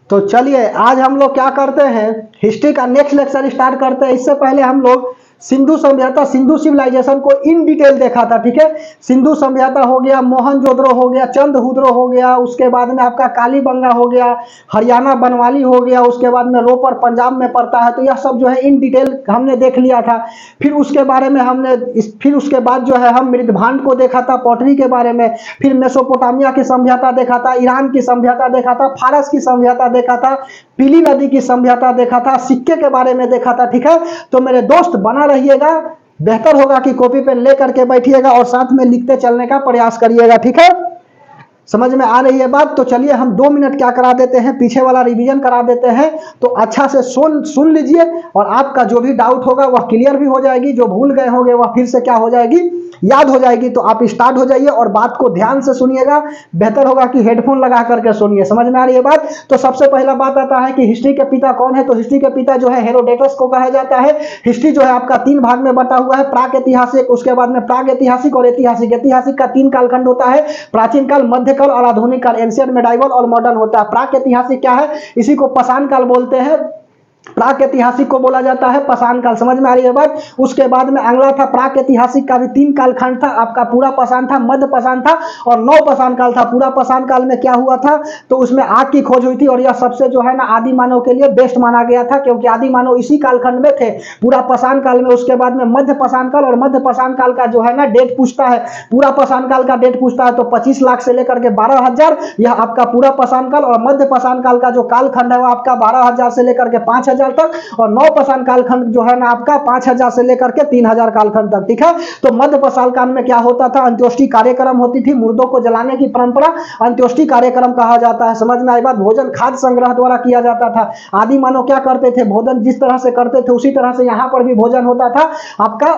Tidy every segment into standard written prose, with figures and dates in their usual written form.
तो चलिए आज हम लोग क्या करते हैं, हिस्ट्री का नेक्स्ट लेक्चर स्टार्ट करते हैं। इससे पहले हम लोग सिंधु सभ्यता, सिंधु सिविलाइजेशन को इन डिटेल देखा था, ठीक है। सिंधु सभ्यता हो गया, मोहनजोदड़ो हो गया, चंद्रहुद्रो हो गया, उसके बाद में आपका कालीबंगा हो गया, हरियाणा बनवाली हो गया, उसके बाद में रोपर पंजाब में पड़ता है। तो यह सब जो है इन डिटेल हमने देख लिया था। फिर उसके बारे में फिर उसके बाद जो है हम मृदभांड को देखा था, पॉटरी के बारे में। फिर मेसोपोटामिया की सभ्यता देखा था, ईरान की सभ्यता देखा था, फारस की सभ्यता देखा था, पीली नदी की सभ्यता देखा था, सिक्के के बारे में देखा था, ठीक है। तो मेरे दोस्त बना रहिएगा, बेहतर होगा कि कॉपी पेन लेकर के बैठिएगा और साथ में लिखते चलने का प्रयास करिएगा, ठीक है। समझ में आ रही है बात? तो चलिए हम 2 मिनट क्या करा देते हैं, पीछे वाला रिवीजन करा देते हैं। तो अच्छा से सुन लीजिए और आपका जो भी डाउट होगा वह क्लियर भी हो जाएगी, जो भूल गए होंगे वह फिर से क्या हो जाएगी, याद हो जाएगी। तो आप स्टार्ट हो जाइए और बात को ध्यान से सुनिएगा, बेहतर होगा कि हेडफोन लगा करके सुनिए। समझ में आ रही है बात? तो सबसे पहला बात आता है कि हिस्ट्री के पिता कौन है। तो हिस्ट्री के पिता जो है हेरोडोटस को कहा जाता है। हिस्ट्री जो है आपका 3 भाग में बटा हुआ है, प्राक ऐतिहासिक, उसके बाद में प्राग ऐतिहासिक और ऐतिहासिक। ऐतिहासिक का 3 कालखंड होता है, प्राचीन काल, मध्य काल और आधुनिक काल, एंशिएंट, मेडाइवल और मॉडर्न होता है। प्राक ऐतिहासिक क्या है, इसी को पाषाण काल बोलते हैं, प्राक ऐतिहासिक को बोला जाता है पाषाण काल। समझ में आ रही है बात? उसके बाद में अगला था प्राक ऐतिहासिक का भी 3 कालखंड था, आपका पूरा पाषाण था, मध्य पाषाण था और नव पाषाण काल था। पूरा पाषाण काल में क्या हुआ था, तो उसमें आग की खोज हुई थी और यह सबसे जो है ना आदि मानव के लिए बेस्ट माना गया था, क्योंकि आदि मानव इसी कालखंड में थे, पूरा पाषाण काल में। उसके बाद में मध्य पाषाण काल, और मध्य पाषाण काल का जो है ना डेट पूछता है, पूरा पाषाण काल का डेट पूछता है तो 25 लाख से लेकर के 12,000, यह आपका पूरा पाषाण काल। और मध्य पाषाण काल का जो कालखंड है वो आपका 12,000 से लेकर के 5,000 तक, और नव पाषाण कालखंड जो है ना आपका 5,000 से लेकर के 3,000 कालखंड तक, ठीक है। तो मध्य पाषाण काल में क्या होता था, अंत्योष्टि कार्यक्रम होती थी, मुर्दों को जलाने की परंपरा अंत्योष्टि कार्यक्रम कहा जाता है। समझ में आई बात? भोजन खाद्य संग्रह द्वारा किया जाता था। आदि मानव क्या करते थे, भोजन जिस तरह से करते थे उसी तरह से यहाँ पर भी भोजन होता था आपका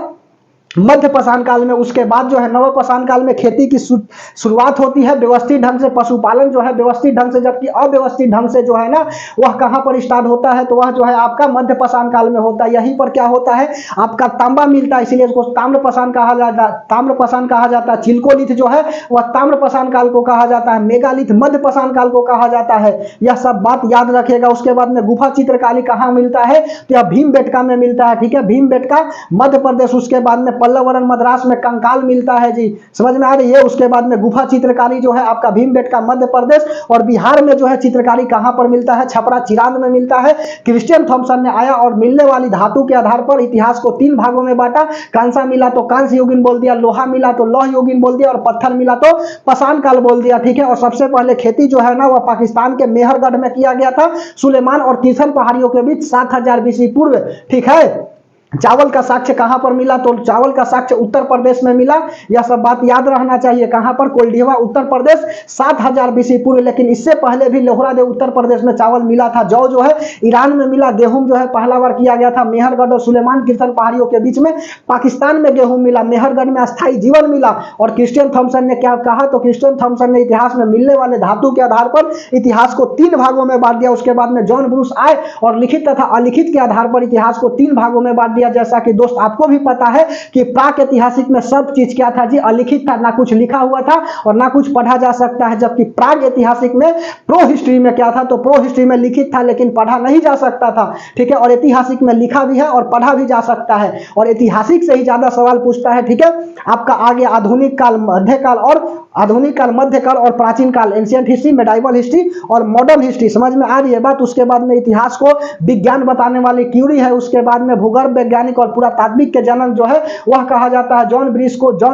मध्य पाषाण काल में। उसके बाद जो है नव पाषाण काल में खेती की शुरुआत होती है व्यवस्थित ढंग से, पशुपालन जो है व्यवस्थित ढंग से, जबकि अव्यवस्थित ढंग से जो है ना वह कहां पर स्टार्ट होता है, तो वह जो है आपका मध्य पाषाण काल में होता है। यहीं पर क्या होता है, आपका तांबा मिलता है, इसलिए इसको ताम्र पाषाण कहा जाता है, ताम्र पाषाण कहा जाता है। चिल्कोलिथ जो है वह ताम्र पाषाण काल को कहा जाता है, मेगालिथ मध्य पाषाण काल को कहा जाता है। यह सब बात याद रखिएगा। उसके बाद में गुफा चित्रकारी कहां मिलता है, तो यह भीमबेटका में मिलता है, ठीक है, भीमबेटका मध्य प्रदेश। उसके बाद में पल्लवरन मद्रास में कंकाल मिलता है जी, समझ में आ रही है? उसके बाद में गुफा चित्रकारी जो है आपका भीमबेटका मध्य प्रदेश। और बिहार में जो है चित्रकारी कहां पर मिलता है, छपरा चिरांद में मिलता है। क्रिश्चियन थॉमसन ने आया और मिलने वाली धातु के आधार पर इतिहास को 3 भागों में बांटा। कांसा मिला तो कांस्य युगीन बोल दिया, लोहा मिला तो लौह युगीन बोल दिया और पत्थर मिला तो पाषाण काल बोल दिया, ठीक है। और सबसे पहले खेती जो है ना वह पाकिस्तान के मेहरगढ़ में किया गया था, सुलेमान और किशन पहाड़ियों के बीच 7,000 बीसी पूर्व, ठीक है। चावल का साक्ष्य कहां पर मिला, तो चावल का साक्ष्य उत्तर प्रदेश में मिला। यह सब बात याद रहना चाहिए। कहां पर, कोल्डिवा उत्तर प्रदेश, 7,000 बीसी पूर्व। लेकिन इससे पहले भी लोहरादेव उत्तर प्रदेश में चावल मिला था। जौ जो है ईरान में मिला। गेहूं जो है पहला बार किया गया था मेहरगढ़ और सुलेमान किशन पहाड़ियों के बीच में। पाकिस्तान में गेहूं मिला, मेहरगढ़ में अस्थायी जीवन मिला। और क्रिश्चियन थॉमसन ने क्या कहा, तो क्रिश्चियन थॉमसन ने इतिहास में मिलने वाले धातु के आधार पर इतिहास को 3 भागों में बांट दिया। उसके बाद में जॉन ब्रूस आए और लिखित तथा अलिखित के आधार पर इतिहास को 3 भागों में बांट दिया। जैसा कि दोस्त आपको भी पता है कि प्राक ऐतिहासिक में सब चीज क्या था जी, अलिखित था, ना कुछ लिखा हुआ था और ना कुछ पढ़ा जा सकता है। जबकि प्राग ऐतिहासिक में, प्रो हिस्ट्री में क्या था, तो प्रो हिस्ट्री में लिखित था लेकिन पढ़ा नहीं जा सकता था, ठीक है। और ऐतिहासिक में लिखा भी है और पढ़ा भी जा सकता है, और ऐतिहासिक से ही ज्यादा सवाल पूछता है, ठीक है। आपका आगे आधुनिक काल, मध्यकाल और आधुनिक काल, मध्यकाल और प्राचीन काल, एंशिएंट हिस्ट्री, मेडाइवल हिस्ट्री और मॉडर्न हिस्ट्री। समझ में आ रही है बात? उसके बाद में इतिहास को विज्ञान बताने वाली क्यूरी है। उसके बाद में भूगर्भ वैज्ञानिक और पुरातात्विक के जनक जो है वह कहा जाता है जॉन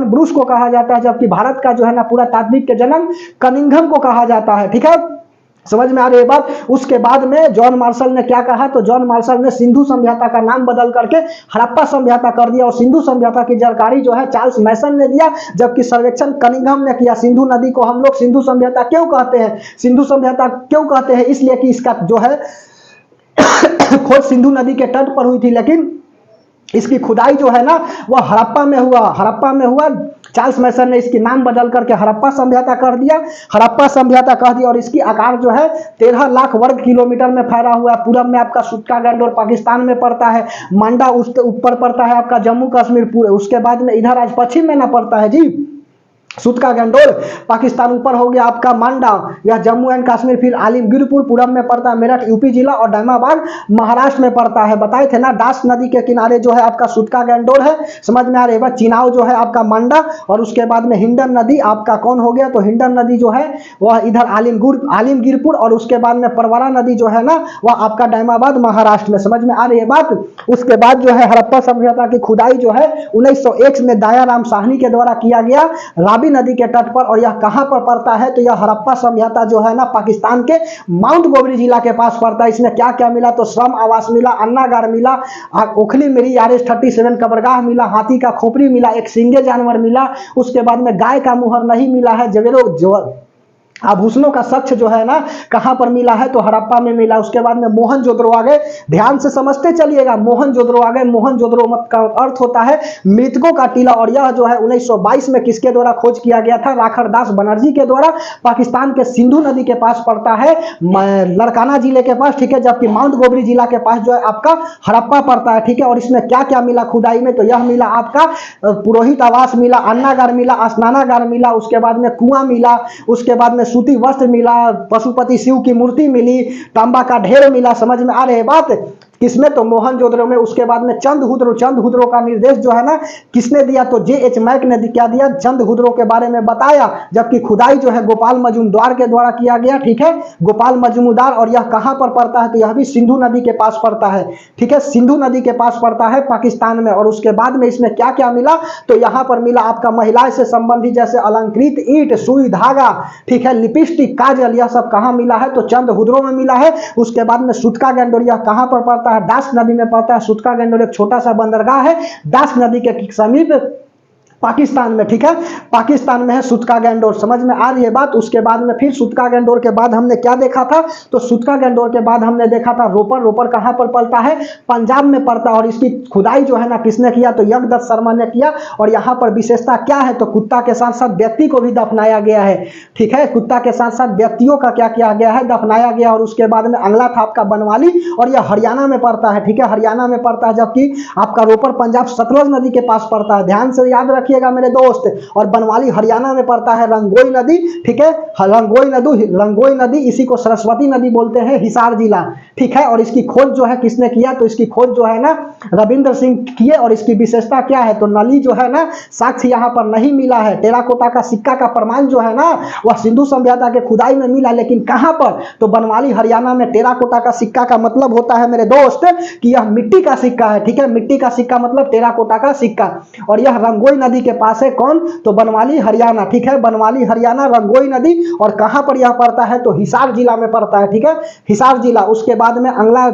ब्रूस को कहा जाता है। जबकि भारत का जो है ना पुरातात्विक के जनक कनिंघम को कहा जाता है, ठीक है। समझ में आ रही है बात? उसके बाद में जॉन मार्शल ने क्या कहा, तो जॉन मार्शल ने सिंधु सभ्यता का नाम बदल करके हड़प्पा सभ्यता कर दिया। और सिंधु सभ्यता की जानकारी जो है चार्ल्स मैसन ने दिया, जबकि सर्वेक्षण कनिंघम ने किया। सिंधु नदी को हम लोग सिंधु सभ्यता क्यों कहते हैं, सिंधु सभ्यता क्यों कहते हैं, इसलिए कि इसका जो है खोज सिंधु नदी के तट पर हुई थी, लेकिन इसकी खुदाई जो है ना वह हड़प्पा में हुआ। चार्ल्स मैसन ने इसकी नाम बदल करके हड़प्पा सभ्यता कर दिया, हड़प्पा सभ्यता कह दिया। और इसकी आकार जो है 13 लाख वर्ग किलोमीटर में फैला हुआ है। पूरब में आपका सुट्कागंड और पाकिस्तान में पड़ता है, मांडा उसके ऊपर पड़ता है आपका जम्मू कश्मीर पूरे। उसके बाद में इधर आज पश्चिम में ना पड़ता है जी, सूत का गंडोल पाकिस्तान, ऊपर हो गया आपका मांडा, यह जम्मू एंड कश्मीर, फिर आलिमगीरपुर पूरब में पड़ता है, मेरठ यूपी जिला और दामाबाद महाराष्ट्र में पड़ता है। बताए थे ना, दास नदी के किनारे जो है आपका सूत का गंडोल है, समझ में आ रही है। चिनाव जो है आपका मांडा, और उसके बाद में हिंडन नदी आपका कौन हो गया, तो हिंडन नदी जो है वह इधर आलिमगीरपुर, और उसके बाद में परवरा नदी जो है ना वह आपका दामाबाद महाराष्ट्र में। समझ में आ रही है बात। उसके बाद जो है हड़प्पा सभ्यता की खुदाई जो है 1901 में दयाराम साहनी के द्वारा किया गया रावी नदी के तट पर, और यह कहां पर पड़ता है, तो यह हड़प्पा सभ्यता जो है ना पाकिस्तान के माउंट गोबरी जिला के पास पड़ता है। इसमें क्या क्या मिला, तो श्रम आवास मिला, अन्नागार मिला, ओखली मिली, RS-37 कब्रगाह मिला, हाथी का खोपड़ी मिला, एक सिंगे जानवर मिला, उसके बाद में गाय का मुहर नहीं मिला है, आभूषणों का सक्ष जो है ना कहां पर मिला है, तो हड़प्पा में मिला। उसके बाद में मोहनजोदड़ो आ गए, ध्यान से समझते चलिएगा, मोहनजोदड़ो आ गए। मोहनजोदड़ो मत का अर्थ होता है मृतकों का टीला, और यह जो है 1922 में किसके द्वारा खोज किया गया था, राखड़दास बनर्जी के द्वारा। पाकिस्तान के सिंधु नदी के पास पड़ता है, लड़काना जिले के पास, ठीक है, जबकि माउंट गोबरी जिला के पास जो है आपका हड़प्पा पड़ता है, ठीक है। और इसमें क्या क्या मिला खुदाई में, तो यह मिला आपका पुरोहित आवास मिला, अन्नागार मिला, स्नानागार मिला, उसके बाद में कुआं मिला, उसके बाद में सूती वस्त्र मिला, पशुपति शिव की मूर्ति मिली, तांबा का ढेर मिला। समझ में आ रही है बात किसमें, तो मोहनजोदड़ो में। उसके बाद में चंद्रहुद्रो का निर्देश जो है ना किसने दिया, तो JH मैक ने क्या दिया, चंद्रहुद्रो के बारे में बताया, जबकि खुदाई जो है गोपाल मजूमदार के द्वारा किया गया, ठीक है, गोपाल मजूमदार। और यह कहां पर पड़ता है, तो यह भी सिंधु नदी के पास पड़ता है, ठीक है, सिंधु नदी के पास पड़ता है पाकिस्तान में। और उसके बाद में इसमें क्या क्या मिला, तो यहां पर मिला आपका महिलाएं से संबंधित जैसे अलंकृत ईंट, सुई धागा, ठीक है, लिपस्टिक, काजल, यह सब कहां मिला है, तो चंद्रहुद्रो में मिला है। उसके बाद में सूत का गंडोल, यह कहां पर पड़ता है, दास नदी में पड़ता है। सूत का गंडोल एक छोटा सा बंदरगाह है दास नदी के समीप पाकिस्तान में, ठीक है, पाकिस्तान में है सूत का गंडोल। समझ में आ रही है बात। उसके बाद में फिर सूत का गंडोल के बाद हमने क्या देखा था, तो सूत का गंडोल के बाद हमने देखा था रोपर। रोपर कहां पर पड़ता है, पंजाब में पड़ता है, और इसकी खुदाई जो है ना किसने किया, तो यज्ञदत्त शर्मा ने किया। और यहाँ पर विशेषता क्या है, तो कुत्ता के साथ साथ व्यक्ति को भी दफनाया गया है, ठीक है, कुत्ता के साथ साथ व्यक्तियों का क्या किया गया है, दफनाया गया। और उसके बाद में अगला था आपका बनवाली, और यह हरियाणा में पड़ता है, ठीक है, हरियाणा में पड़ता है, जबकि आपका रोपर पंजाब सतलुज नदी के पास पड़ता है। ध्यान से याद रखिएगा मेरे दोस्त। और बनवाली हरियाणा में पड़ता है, रंगोई नदी, ठीक है, रंगोई नदी, इसी को सरस्वती नदी बोलते हैं, हिसार जिला, ठीक है। और इसकी खोज जो है किसने किया, तो इसकी खोज जो है ना रविंद्र सिंह किए। और इसकी विशेषता क्या है, तो नली जो है ना साक्ष्य यहाँ पर नहीं मिला है। टेराकोटा का सिक्का का प्रमाण जो है ना वह सिंधु सभ्यता के खुदाई में मिला, लेकिन कहां पर, तो बनवाली हरियाणा में। टेराकोटा का सिक्का का मतलब होता है मेरे दोस्त कि यह मिट्टी का सिक्का है, ठीक है, मिट्टी का सिक्का मतलब टेराकोटा का सिक्का। और यह रंगोई नदी के पास है, कौन, तो बनवाली हरियाणा, ठीक है, बनवाली हरियाणा, रंगोई नदी। और कहां पर यह पड़ता है, तो हिसार जिला में पड़ता है, ठीक है, हिसार जिला। उसके बाद में अगला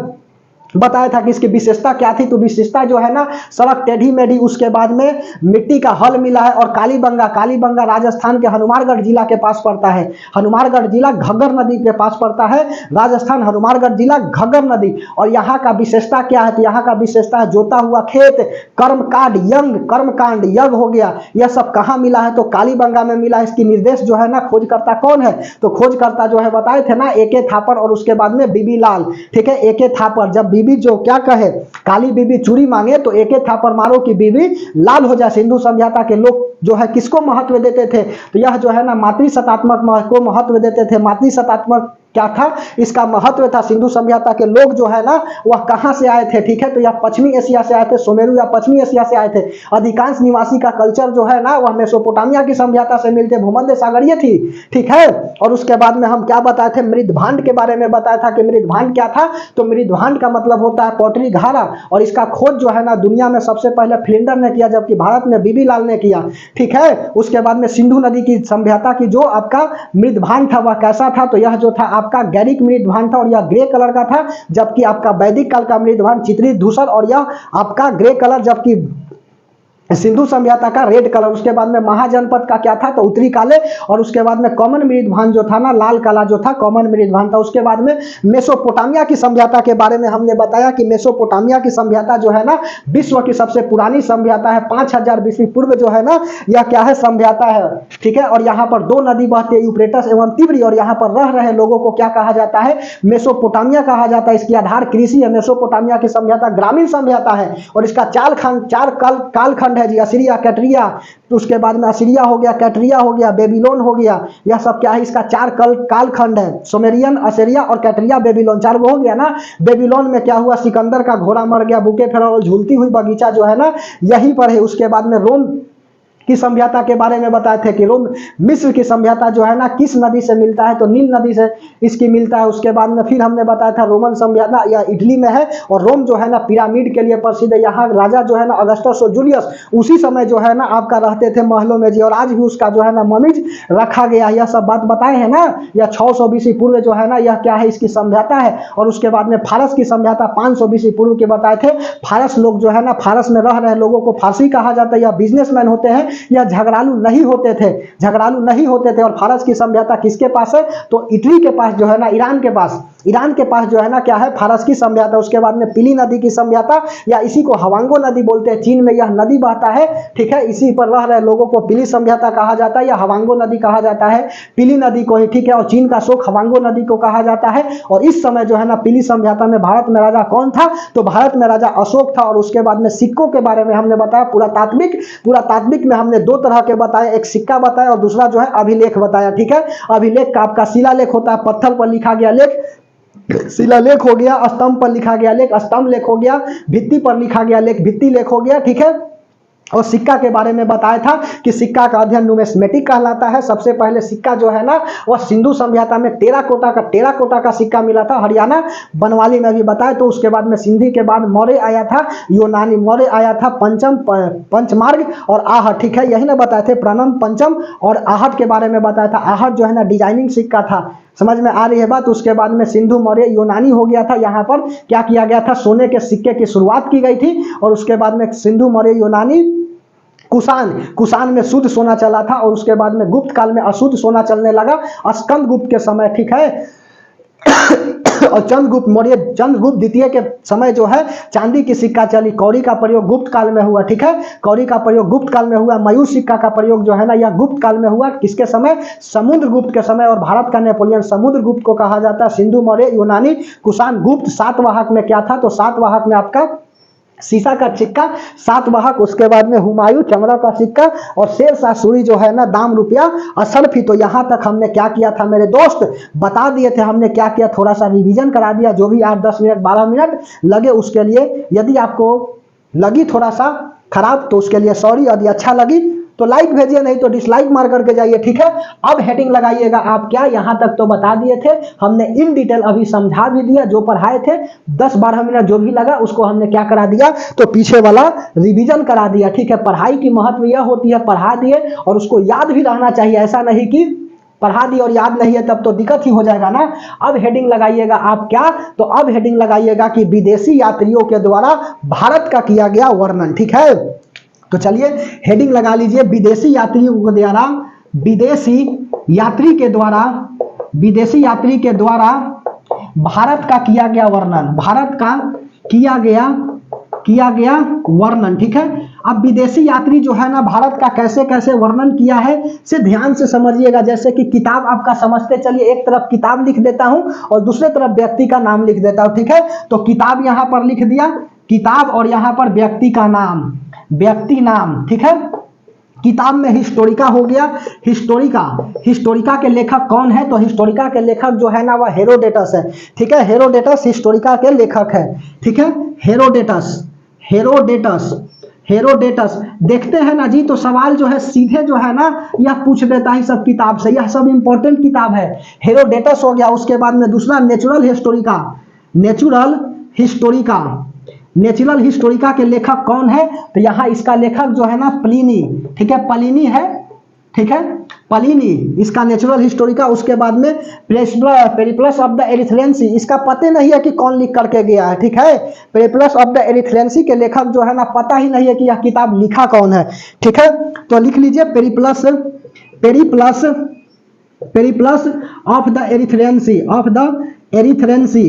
बताया था कि इसकी विशेषता क्या थी, तो विशेषता जो है ना सड़क टेढ़ी मेढ़ी, उसके बाद में मिट्टी का हल मिला है। और कालीबंगा राजस्थान के हनुमानगढ़ जिला के पास पड़ता है, हनुमानगढ़ जिला घग्गर नदी के पास पड़ता है, राजस्थान हनुमानगढ़ जिला घग्गर नदी। और यहाँ का विशेषता क्या है, तो यहाँ का विशेषता है जोता हुआ खेत, कर्मकांड यज्ञ हो गया, यह सब कहाँ मिला है, तो कालीबंगा में मिला है। इसकी निर्देश जो है ना खोजकर्ता कौन है, तो खोजकर्ता जो है बताए थे ना AK थापर, और उसके बाद में बीबी लाल, ठीक है, AK थापर। जब बीबी जो क्या कहे, काली बीबी चूड़ी मांगे तो AK थापर मारो कि बीबी लाल हो जाए। सिंधु सभ्यता के लोग जो है किसको महत्व देते थे, तो यह जो है ना मातृसत्तात्मक को महत्व देते थे। मातृसत्तात्मक क्या था, इसका महत्व था। सिंधु सभ्यता के लोग जो है ना वह कहां से आए थे, ठीक है, तो यह पश्चिमी एशिया से आए थे, सुमेरु या पश्चिमी एशिया से आए थे। अधिकांश निवासी का कल्चर जो है ना वह मेसोपोटामिया की सभ्यता से मिलते, भूमध्य सागरीय थी, ठीक है। और उसके बाद में हम क्या बताए थे, मृदभांड के बारे में बताया था कि मृदभांड क्या था, तो मृदभांड का मतलब होता है पोटरी घारा। और इसका खोज जो है ना दुनिया में सबसे पहले फ्लिंडर ने किया, जबकि भारत में बीबी लाल ने किया, ठीक है। उसके बाद में सिंधु नदी की सभ्यता की जो आपका मृदभांड था वह कैसा था, तो यह जो था आपका गैरिक मृदभांड था, और यह ग्रे कलर का था। जबकि आपका वैदिक काल का मृदभांड चित्रित धूसर, और यह आपका ग्रे कलर, जबकि सिंधु सभ्यता का रेड कलर। उसके बाद में महाजनपद का क्या था, तो उत्तरी काले। और उसके बाद में कॉमन मृदभांड जो था ना लाल काला जो था कॉमन मृदभांड था। उसके बाद में मेसोपोटामिया की सभ्यता के बारे में हमने बताया कि मेसोपोटामिया की सभ्यता जो है ना विश्व की सबसे पुरानी सभ्यता है। 5000 बीसी पूर्व जो है ना यह क्या है, सभ्यता है, ठीक है। और यहाँ पर 2 नदी बहती है, यूफ्रेटस एवं तिब्री। और यहाँ पर रह रहे लोगों को क्या कहा जाता है, मेसोपोटामिया कहा जाता है। इसकी आधार कृषि है। मेसोपोटामिया की सभ्यता ग्रामीण सभ्यता है, और इसका चार कालखंड खंड है जी, असीरिया, कैटरिया, तो उसके बाद में असीरिया हो गया, कैटरिया हो गया, बेबीलोन हो गया। यह सब क्या है, इसका 4 काल खंड है, सुमेरियन, असीरिया और कैटरिया, बेबीलोन, 4 गो हो गया ना। बेबीलोन में क्या हुआ, सिकंदर का घोड़ा मर गया, बुके फेरौल, झूलती हुई बगीचा जो है ना यहीं पर है। उसके बाद में रोम की सभ्यता के बारे में बताए थे कि रोम, मिस्र की सभ्यता जो है ना किस नदी से मिलता है, तो नील नदी से इसकी मिलता है। उसके बाद में फिर हमने बताया था रोमन सभ्यता या इटली में है, और रोम जो है ना पिरामिड के लिए प्रसिद्ध है। यहाँ राजा जो है ना अगस्टस जूलियस उसी समय जो है ना आपका रहते थे महलों में जी, और आज भी उसका जो है ना ममीज रखा गया। यह सब बात बताए हैं ना। यह 600 बीसी पूर्व जो है ना यह क्या है, इसकी सभ्यता है। और उसके बाद में फारस की सभ्यता 500 बीसी पूर्व के बताए थे। फारस लोग जो है ना, फारस में रह रहे लोगों को फारसी कहा जाता है, या बिजनेसमैन होते हैं, या झगड़ालू नहीं होते थे, झगड़ालू नहीं होते थे। और फारस की सभ्यता किसके पास है, तो इटली के पास जो है ना, ईरान के पास, ईरान के पास जो है ना क्या है, फारस की सभ्यता। उसके बाद में पीली नदी की सभ्यता, या इसी को हवांगो नदी बोलते हैं, चीन में यह नदी बहता है, ठीक है। इसी पर रह रहे लोगों को पीली सभ्यता कहा जाता है, या हवांगो नदी कहा जाता है, पीली नदी को ही, ठीक है। और चीन का शोक हवांगो नदी को कहा जाता है। और इस समय जो है ना पीली सभ्यता में भारत में राजा कौन था, तो भारत में राजा अशोक था। और उसके बाद में सिक्कों के बारे में हमने बताया, पुरातात्विक में हमने 2 तरह के बताए, एक सिक्का बताया और दूसरा जो है अभिलेख बताया, ठीक है। अभिलेख का आपका शिलालेख होता है, पत्थर पर लिखा गया लेख शिलालेख हो गया, स्तंभ पर लिखा गया लेख स्तंभ लेख हो गया, भित्ति पर लिखा गया लेख भित्ति लेख हो गया, ठीक है। और सिक्का के बारे में बताया था कि सिक्का का अध्ययन न्यूमेस्मेटिक कहलाता है। सबसे पहले सिक्का जो है ना वह सिंधु सभ्यता में टेराकोटा का सिक्का मिला था, हरियाणा बनवाली में भी बताया। तो उसके बाद में सिंधी के बाद मौर्य आया था, यूनानी मौर्य आया था, पंचमार्ग और आहट, ठीक है। यही ना बताए थे, प्रनम, पंचम और आहट के बारे में बताया था। आहट जो है ना डिजाइनिंग सिक्का था, समझ में आ रही है बात। उसके बाद में सिंधु मौर्य यूनानी हो गया था। यहाँ पर क्या किया गया था, सोने के सिक्के की शुरुआत की गई थी। और उसके बाद में सिंधु मौर्य यूनानी, कुषाण में शुद्ध सोना चला था। और उसके बाद में गुप्त काल में अशुद्ध सोना चलने लगा, स्कंद गुप्त के समय, ठीक है। और चंद्रगुप्त द्वितीय के समय जो है चांदी की सिक्का चली। कौड़ी का प्रयोग गुप्त काल में हुआ, ठीक है। कौड़ी का प्रयोग गुप्त काल में हुआ। मयूर सिक्का का प्रयोग जो है ना यह गुप्त काल में हुआ। किसके समय, समुद्रगुप्त के समय। और भारत का नेपोलियन समुद्रगुप्त को कहा जाता है। सिंधु मौर्य यूनानी कुषाण गुप्त। सातवाहक में क्या था, तो सातवाहक में आपका सीसा का सिक्का, सातवाहक। उसके बाद में हुमायूं चमड़ा का सिक्का। और शेरशाह सूरी जो है ना दाम रुपया असरफी। तो यहाँ तक हमने क्या किया था मेरे दोस्त, बता दिए थे हमने क्या किया, थोड़ा सा रिवीजन करा दिया। जो भी 8-10 मिनट 12 मिनट लगे उसके लिए, यदि आपको लगी थोड़ा सा खराब तो उसके लिए सॉरी। यदि अच्छा लगी तो लाइक भेजिए, नहीं तो डिसलाइक मार करके जाइए, ठीक है। अब हेडिंग लगाइएगा आप क्या, यहाँ तक तो बता दिए थे हमने इन डिटेल, अभी समझा भी दिया। जो पढ़ाए थे 10-12 मिनट जो भी लगा उसको हमने क्या करा दिया, तो पीछे वाला रिवीजन करा दिया, ठीक है। पढ़ाई की महत्व यह होती है, पढ़ा दिए और उसको याद भी रहना चाहिए। ऐसा नहीं कि पढ़ा दी और याद नहीं है, तब तो दिक्कत ही हो जाएगा ना। अब हेडिंग लगाइएगा आप क्या, तो अब हेडिंग लगाइएगा कि विदेशी यात्रियों के द्वारा भारत का किया गया वर्णन, ठीक है। तो चलिए हेडिंग लगा लीजिए, विदेशी यात्रियों के द्वारा, विदेशी यात्री के द्वारा भारत का किया गया वर्णन, भारत का किया गया वर्णन, ठीक है। अब विदेशी यात्री जो है ना भारत का कैसे कैसे वर्णन किया है से ध्यान से समझिएगा। जैसे कि किताब आपका समझते चलिए, एक तरफ किताब लिख देता हूं और दूसरे तरफ व्यक्ति का नाम लिख देता हूं, ठीक है। तो किताब यहां पर लिख दिया, किताब, और यहां पर व्यक्ति का नाम, व्यक्ति नाम, ठीक है। किताब में हिस्टोरिका हो गया, हिस्टोरिका के लेखक कौन है, तो हिस्टोरिका के लेखक जो है ना वह हेरोडेटस है, ठीक है। हेरोडेटस हिस्टोरिका के लेखक है, ठीक है। हेरोडेटस देखते हैं ना जी। तो सवाल जो है सीधे जो है ना यह पूछ देता है सब किताब से, यह सब इंपॉर्टेंट किताब है। हेरोडेटस हो गया। उसके बाद में दूसरा नेचुरल हिस्टोरिका के लेखक कौन है, तो यहाँ इसका लेखक जो है ना प्लिनी, ठीक है, प्लिनी है, ठीक है, प्लिनी इसका नेचुरल हिस्टोरिका। उसके बाद में पेरिप्लस ऑफ द एरिथ्रेंसी, इसका पता नहीं है कि कौन लिख करके गया है, ठीक है। पेरिप्लस ऑफ द एरिथ्रेंसी के लेखक जो है ना पता ही नहीं है कि यह किताब लिखा कौन है, ठीक है। तो लिख लीजिए पेरिप्लस ऑफ द एरिथ्रेंसी,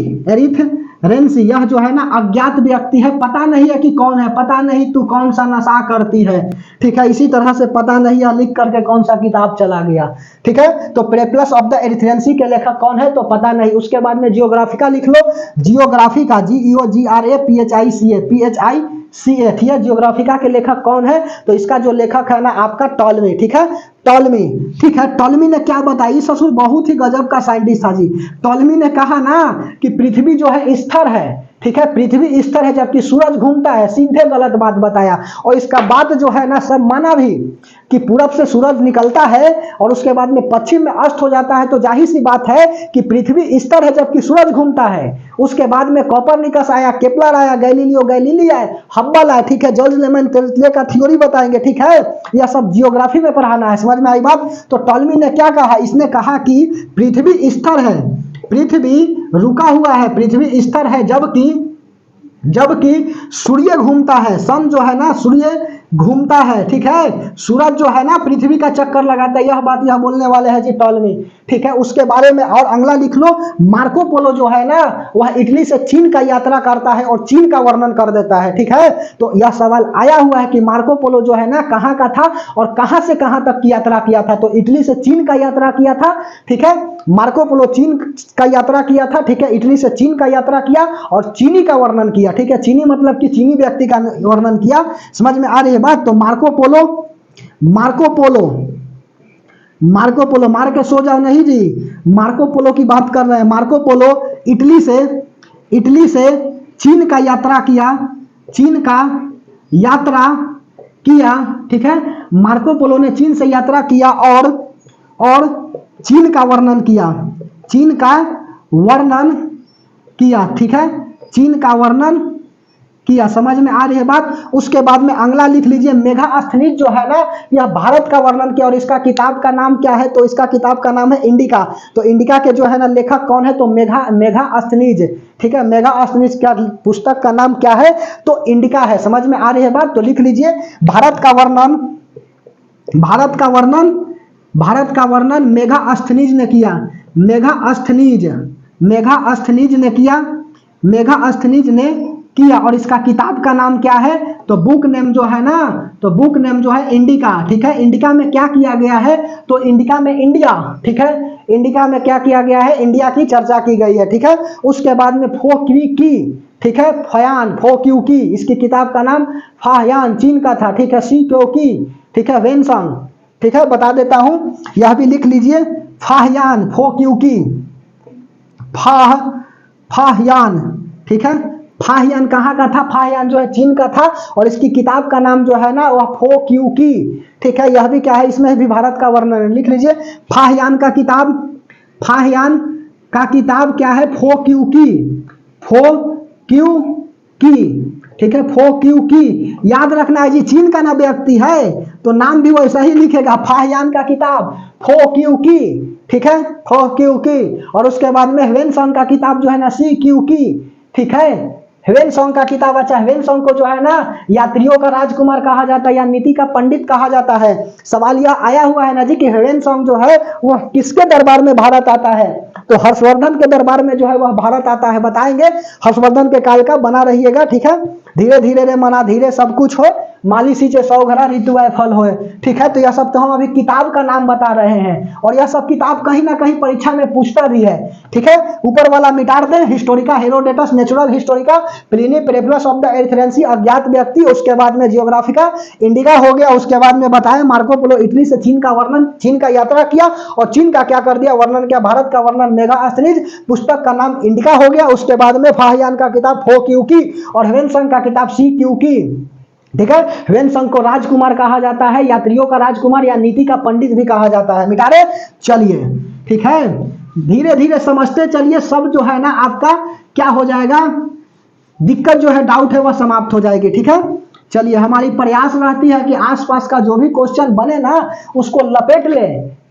यह जो है ना अज्ञात व्यक्ति है, पता नहीं है कि कौन है, पता नहीं तू कौन सा नशा करती है, ठीक है। इसी तरह से पता नहीं है लिख करके कौन सा किताब चला गया, ठीक है। तो पेरिप्लस ऑफ द एरिथ्रेंसी के लेखक कौन है, तो पता नहीं। उसके बाद में जियोग्राफिका लिख लो, जियोग्राफिका, GEOGRAPHICA, CA, ठीक है। जियोग्राफिका के लेखक कौन है? तो इसका जो लेखक है ना आपका टॉलमी, ठीक है, टॉलमी, ठीक है। टॉलमी ने क्या बताया? ससुर बहुत ही गजब का साइंटिस्ट था जी। टॉलमी ने कहा ना कि पृथ्वी जो है स्थिर है, ठीक है, पृथ्वी स्थिर है जबकि सूरज घूमता है। सीधे गलत बात बताया। और इसका बात जो है ना सब माना भी कि पूरब से सूरज निकलता है और उसके बाद में पश्चिम में अस्त हो जाता है, तो जाहिर सी बात है कि पृथ्वी स्थिर है जबकि सूरज घूमता है। उसके बाद में कोपरनिकस आया, केपलर आया, गैलीलियो गैलीली आए, हब्बल आया, ठीक है, जॉर्ज लेमेंटेले का थ्योरी बताएंगे, ठीक है। यह सब जियोग्राफी में पढ़ाना है, समझ में आई बात? तो टॉलमी ने क्या कहा? इसने कहा कि पृथ्वी स्थिर है, पृथ्वी रुका हुआ है, पृथ्वी स्थिर है जबकि सूर्य घूमता है। सन जो है ना सूर्य घूमता है, ठीक है, सूरज जो है ना पृथ्वी का चक्कर लगाता है। यह बात यह बोलने वाले हैं जी टॉलमी, ठीक है। उसके बारे में और अगला लिख लो, मार्को पोलो जो है ना वह इटली से चीन का यात्रा करता है और चीन का वर्णन कर देता है, ठीक है। तो यह सवाल आया हुआ है कि मार्को पोलो जो है ना कहाँ का था और कहाँ से कहाँ तक की यात्रा किया था? तो इटली से चीन का यात्रा किया था, ठीक है। मार्को पोलो चीन का यात्रा किया था, ठीक है, इटली से चीन का यात्रा किया और चीनी का वर्णन किया, ठीक है। चीनी मतलब कि चीनी व्यक्ति का वर्णन किया। समझ में आ रही है बात? तो मार्को पोलो मार के सो जाओ नहीं जी, मार्को पोलो की बात कर रहे हैं। मार्को पोलो इटली से चीन का यात्रा किया, चीन का यात्रा किया, ठीक है। मार्को पोलो ने चीन से यात्रा किया और चीन का वर्णन किया, चीन का वर्णन किया, ठीक है, चीन का वर्णन किया। समझ में आ रही है बात? उसके बाद में अगला लिख लीजिए, मेगास्थनीज जो है ना यह भारत का वर्णन किया और इसका किताब का नाम क्या है? तो इसका किताब का नाम है इंडिका। तो इंडिका के जो है ना लेखक कौन है? तो मेगास्थनीज, ठीक है। मेगास्थनीज क्या पुस्तक का नाम क्या है? तो इंडिका है। समझ में आ रही है बात? तो लिख लीजिए भारत का वर्णन मेगास्थनीज ने किया, मेगास्थनीज ने किया और इसका किताब का नाम क्या है? तो बुक नेम जो है ना, तो बुक नेम जो है इंडिका, ठीक है। इंडिका में क्या किया गया है? तो इंडिका में इंडिया, ठीक है, इंडिका में क्या किया गया है? इंडिया की चर्चा की गई है, ठीक है। उसके बाद में फोक्यूकी, ठीक है, फयान, फोक्यूकी, इसकी किताब का नाम फाहयान, चीन का था, ठीक है। सीक्योकी, ठीक है, वेनसंग, ठीक है, बता देता हूं, यह भी लिख लीजिए, फाहयान, फोक्यूकी, फाहयान, ठीक है। फाहयान कहाँ का था? फाहयान जो है चीन का था और इसकी किताब का नाम जो है ना वह फोक्यूकी, ठीक है। यह भी क्या है? इसमें भी भारत का वर्णन है। लिख लीजिए फाहयान का किताब क्या है? फोक्यूकी, ठीक है, फोक्यूकी। याद रखना है जी, चीन का ना व्यक्ति है तो नाम भी वैसा ही लिखेगा। फाहयान का किताब फोक्यूकी, ठीक है, फोक्यूकी। और उसके बाद में ह्वेनसंग का किताब जो है ना सीक्यूकी, ठीक है। ह्वेनसंग का किताब, अच्छा, ह्वेनसंग को जो है ना यात्रियों का राजकुमार कहा जाता है या नीति का पंडित कहा जाता है। सवाल यह आया हुआ है ना जी कि ह्वेनसंग जो है वह किसके दरबार में भारत आता है? तो हर्षवर्धन के दरबार में जो है वह भारत आता है। बताएंगे हर्षवर्धन के काल का, बना रहिएगा, ठीक है। धीरे धीरे रे मना धीरे सब कुछ हो, माली सींचे 100 घड़ा ऋतु आए फल होए, ठीक है। तो यह सब तो हम अभी किताब का नाम बता रहे हैं और यह सब किताब कहीं ना कहीं परीक्षा में पूछता भी है, ठीक है। ऊपर वाला मिटा दें, Historica Herodotus, natural Historica, Pliny, Periplus of the Erythraean, अज्ञात व्यक्ति, उसके बाद में जियोग्राफिका, इंडिका हो गया। उसके बाद में बताएं मार्को पोलो इटली से चीन का वर्णन, चीन का यात्रा किया और चीन का क्या कर दिया? वर्णन किया। भारत का वर्णन मेगास्थनीज, पुस्तक का नाम इंडिका हो गया। उसके बाद में फाहयान का किताब फोक्यूकी और ह्वेनसंग का किताब सीक्यूकी, ठीक है। ह्वेनसंग को राजकुमार कहा जाता है, यात्रियों का राजकुमार या नीति का पंडित भी कहा जाता है। मिटा रहे? चलिए, ठीक है, धीरे धीरे समझते चलिए, सब जो है ना आपका क्या हो जाएगा, दिक्कत जो है, डाउट है, वह समाप्त हो जाएगी, ठीक है। चलिए, हमारी प्रयास रहती है कि आसपास का जो भी क्वेश्चन बने ना उसको लपेट ले,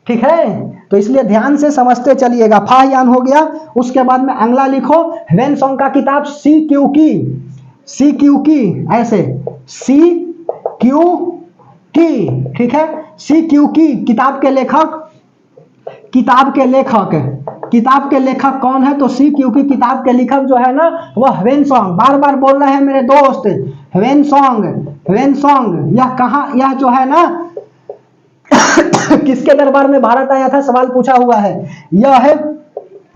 ठीक है। तो इसलिए ध्यान से समझते चलिएगा। फाहयान हो गया। उसके बाद में अगला लिखो, ह्वेनसंग का किताब सीक्यूकी, ऐसे सीक्यूकी, ठीक है। सीक्यूकी किताब के लेखक कौन है? तो सीक्यूकी किताब के लेखक जो है ना वह ह्वेनसंग, बार बार बोल रहे हैं मेरे दोस्त, ह्वेनसंग। यह कहाँ, यह जो है ना किसके दरबार में भारत आया था? सवाल पूछा हुआ है। यह है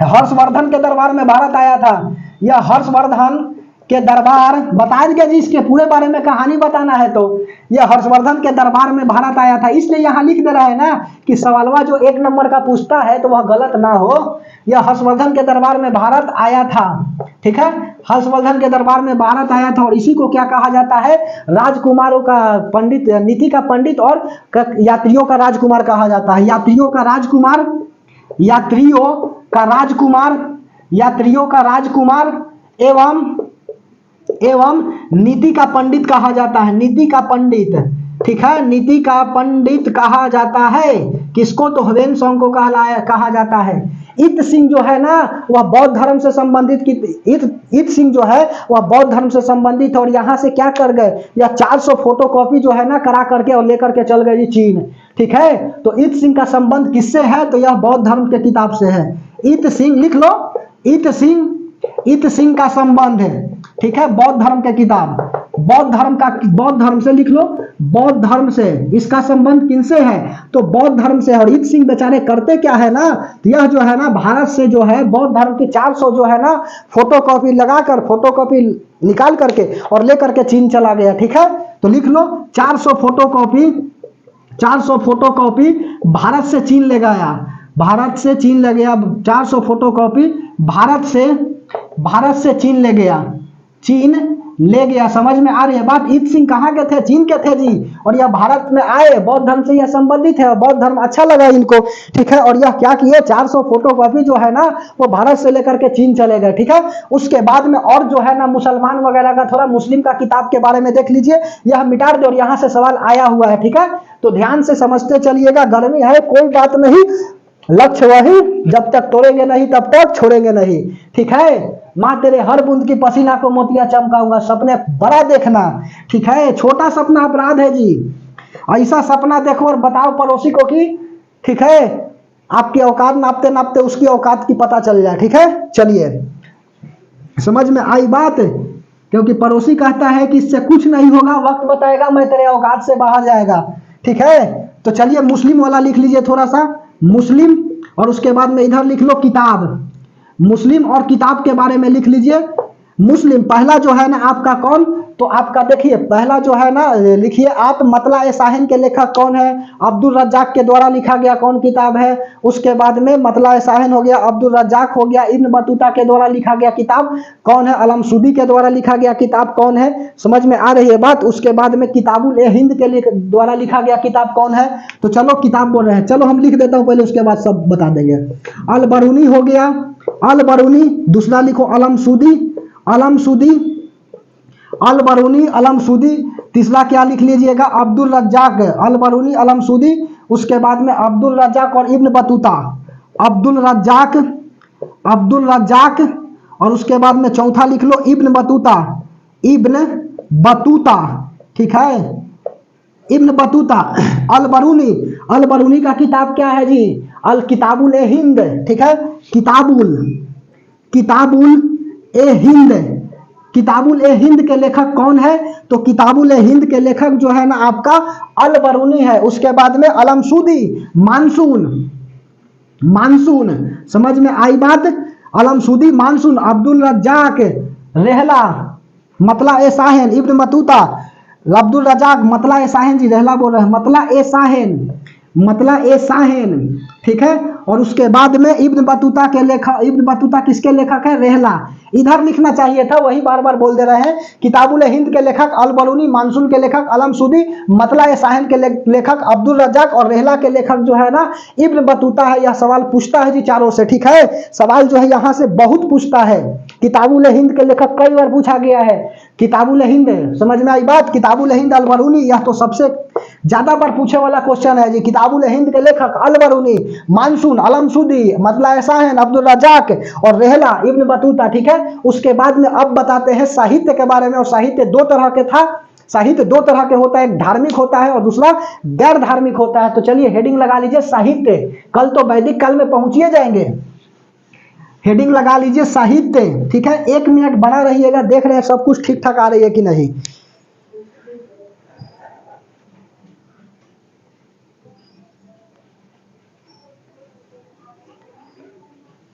हर्षवर्धन के दरबार में भारत आया था। यह हर्षवर्धन के दरबार बता दिया जी, इसके पूरे बारे में कहानी बताना है तो यह हर्षवर्धन के दरबार में भारत आया था, इसलिए यहाँ लिख दे रहा है ना कि सवालवा जो 1 नंबर का पूछता है तो वह गलत ना हो। यह हर्षवर्धन के दरबार में भारत आया था, ठीक है, हर्षवर्धन के दरबार में भारत आया था। और इसी को क्या कहा जाता है, राजकुमारों का पंडित, नीति का पंडित और यात्रियों का राजकुमार कहा जाता है। यात्रियों का राजकुमार, यात्रियों का राजकुमार, यात्रियों का राजकुमार एवं नीति का पंडित कहा जाता है, नीति का पंडित, ठीक है, नीति का पंडित कहा जाता है। किसको, तो ह्वेन सांग को कहा जाता है। इत सिंह जो है ना वह बौद्ध धर्म से संबंधित, इत सिंह जो है वह बौद्ध धर्म से संबंधित। और यहाँ से क्या कर गए, यह 400 फोटोकॉपी जो है ना करा करके और लेकर के चल गए जी चीन, ठीक है। तो इत सिंह का संबंध किससे है, तो यह बौद्ध धर्म के किताब से है। इत सिंह लिख लो, इत सिंह का संबंध है, ठीक है, बौद्ध धर्म के किताब, बौद्ध धर्म से लिख लो, बौद्ध धर्म से। इसका संबंध किनसे है, तो बौद्ध धर्म से। और इत सिंह बेचारे करते क्या है ना, तो यह जो है ना भारत से जो है बौद्ध धर्म की 400 जो है ना फोटोकॉपी लगाकर, फोटोकॉपी निकाल करके और लेकर के चीन चला गया, ठीक है। तो लिख लो 400 फोटोकॉपी भारत से चीन ले गया, भारत से चीन ले गया 400 फोटोकॉपी भारत से चीन ले गया, चीन ले गया। समझ में आ रही है बात। इत सिंह कहाँ के थे, चीन के थे जी। और यह भारत में आए, बौद्ध धर्म से यह संबंधित है, बौद्ध धर्म अच्छा लगा इनको, ठीक है। और यह क्या किए, 400 फोटोकॉपी जो है ना वो भारत से लेकर के चीन चले गए, ठीक है। उसके बाद में और जो है ना मुसलमान वगैरह का, थोड़ा मुस्लिम का किताब के बारे में देख लीजिए, यह मिटा दो और यहाँ से सवाल आया हुआ है, ठीक है। तो ध्यान से समझते चलिएगा, गर्मी है कोई बात नहीं, लक्ष्य वही, जब तक तोड़ेंगे नहीं तब तक छोड़ेंगे नहीं, ठीक है। माँ तेरे हर बूंद की पसीना को मोतिया चमकाऊंगा, सपने बड़ा देखना, ठीक है, छोटा सपना अपराध है जी। ऐसा सपना देखो और बताओ पड़ोसी को कि, ठीक है, आपकी औकात नापते नापते उसकी औकात की पता चल जाए, ठीक है। चलिए समझ में आई बात, क्योंकि पड़ोसी कहता है कि इससे कुछ नहीं होगा, वक्त बताएगा मैं तेरे औकात से बाहर जाएगा, ठीक है। तो चलिए मुस्लिम वाला लिख लीजिए थोड़ा सा, मुस्लिम, और उसके बाद में इधर लिख लो किताब, मुस्लिम और किताब के बारे में लिख लीजिए। मुस्लिम पहला जो है ना आपका कौन, तो आपका देखिए पहला जो है ना लिखिए आप, मतला ए साहिन के लेखक कौन है, अब्दुल रज्जाक के द्वारा लिखा गया कौन किताब है। उसके बाद में मतला ए साहिन हो गया, अब्दुल रज्जाक हो गया, इब्न बतूता के द्वारा लिखा गया किताब कौन है, अलमसूदी के द्वारा लिखा गया किताब कौन है। समझ में आ रही है बात। उसके बाद में किताबुल ए हिंद के द्वारा लिखा गया किताब कौन है, तो चलो किताब बोल रहे हैं, चलो हम लिख देता हूँ पहले, उसके बाद सब बता देंगे। अल बरूनी हो गया, अल बरूनी, दूसरा लिखो अलमसूदी, अलमसूदी, अल बरूनी अलमसूदी। तीसरा क्या लिख लीजिएगा, अब्दुल रज्जाक, अल बरूनी अलमसूदी। उसके बाद में अब्दुल रज्जाक और इब्न बतूता, अब्दुल रज्जाक, अब्दुल रज्जाक। और उसके बाद में चौथा लिख लो इब्न बतूता, इब्न बतूता, ठीक है, इब्न बतूता। अल बरूनी, अल बरूनी का किताब क्या है जी, अल किताबुल ए हिंद, ठीक है, किताबुल, किताबुल ए हिंद, किताबुल ए हिंद के लेखक कौन है, तो किताबुल ए हिंद के लेखक जो है ना आपका अल बरूनी है। उसके बाद में अलमसूदी, मानसून, मानसून, समझ में आई बात, अलमसूदी मानसून, अब्दुल रज्जाक रेहला, मतला ए साहिन, इब्न बतूता, अब्दुल रज्जाक, मतला ए साहिन जी, रेहला बोल रहे हैं, मतला ए साहिन, मतला ए साहिन, ठीक है। और उसके बाद में इब्न बतूता के लेखक, इब्न बतूता किसके लेखक है, रेहला, इधर लिखना चाहिए था, वही बार बार बोल दे रहे हैं। किताबुल हिंद के लेखक अल बरूनी, मानसून के लेखक अलमसूदी, मतला ए साहिन के लेखक अब्दुल रज्जाक और रेहला के लेखक जो है ना इब्न बतूता है। यह सवाल पूछता है जी चारों से, ठीक है, सवाल जो है यहाँ से बहुत पूछता है। किताबुल हिंद के लेखक कई बार पूछा गया है, किताबुल हिंद, समझ में आई बात, किताबुल हिंद अल बरूनी, यह तो सबसे ज्यादा बार पूछे वाला क्वेश्चन है जी। किताबुल हिंद के लेखक अल बरूनी, मानसून, अलमसूदी, मतला ए साहिन, अब्दुल रज्जाक और रेहला, इब्न बतूता, ठीक है। उसके बाद में अब बताते हैं साहित्य के बारे में। और साहित्य दो तरह के था, साहित्य दो तरह के होता है, एक धार्मिक होता है और दूसरा गैर धार्मिक होता है। तो चलिए हेडिंग लगा लीजिए साहित्य, कल तो वैदिक काल में पहुंचिए जाएंगे। हेडिंग लगा लीजिए साहित्य, ठीक है। 1 मिनट बना रहिएगा, देख रहे हैं सब कुछ ठीक ठाक आ रही है कि नहीं।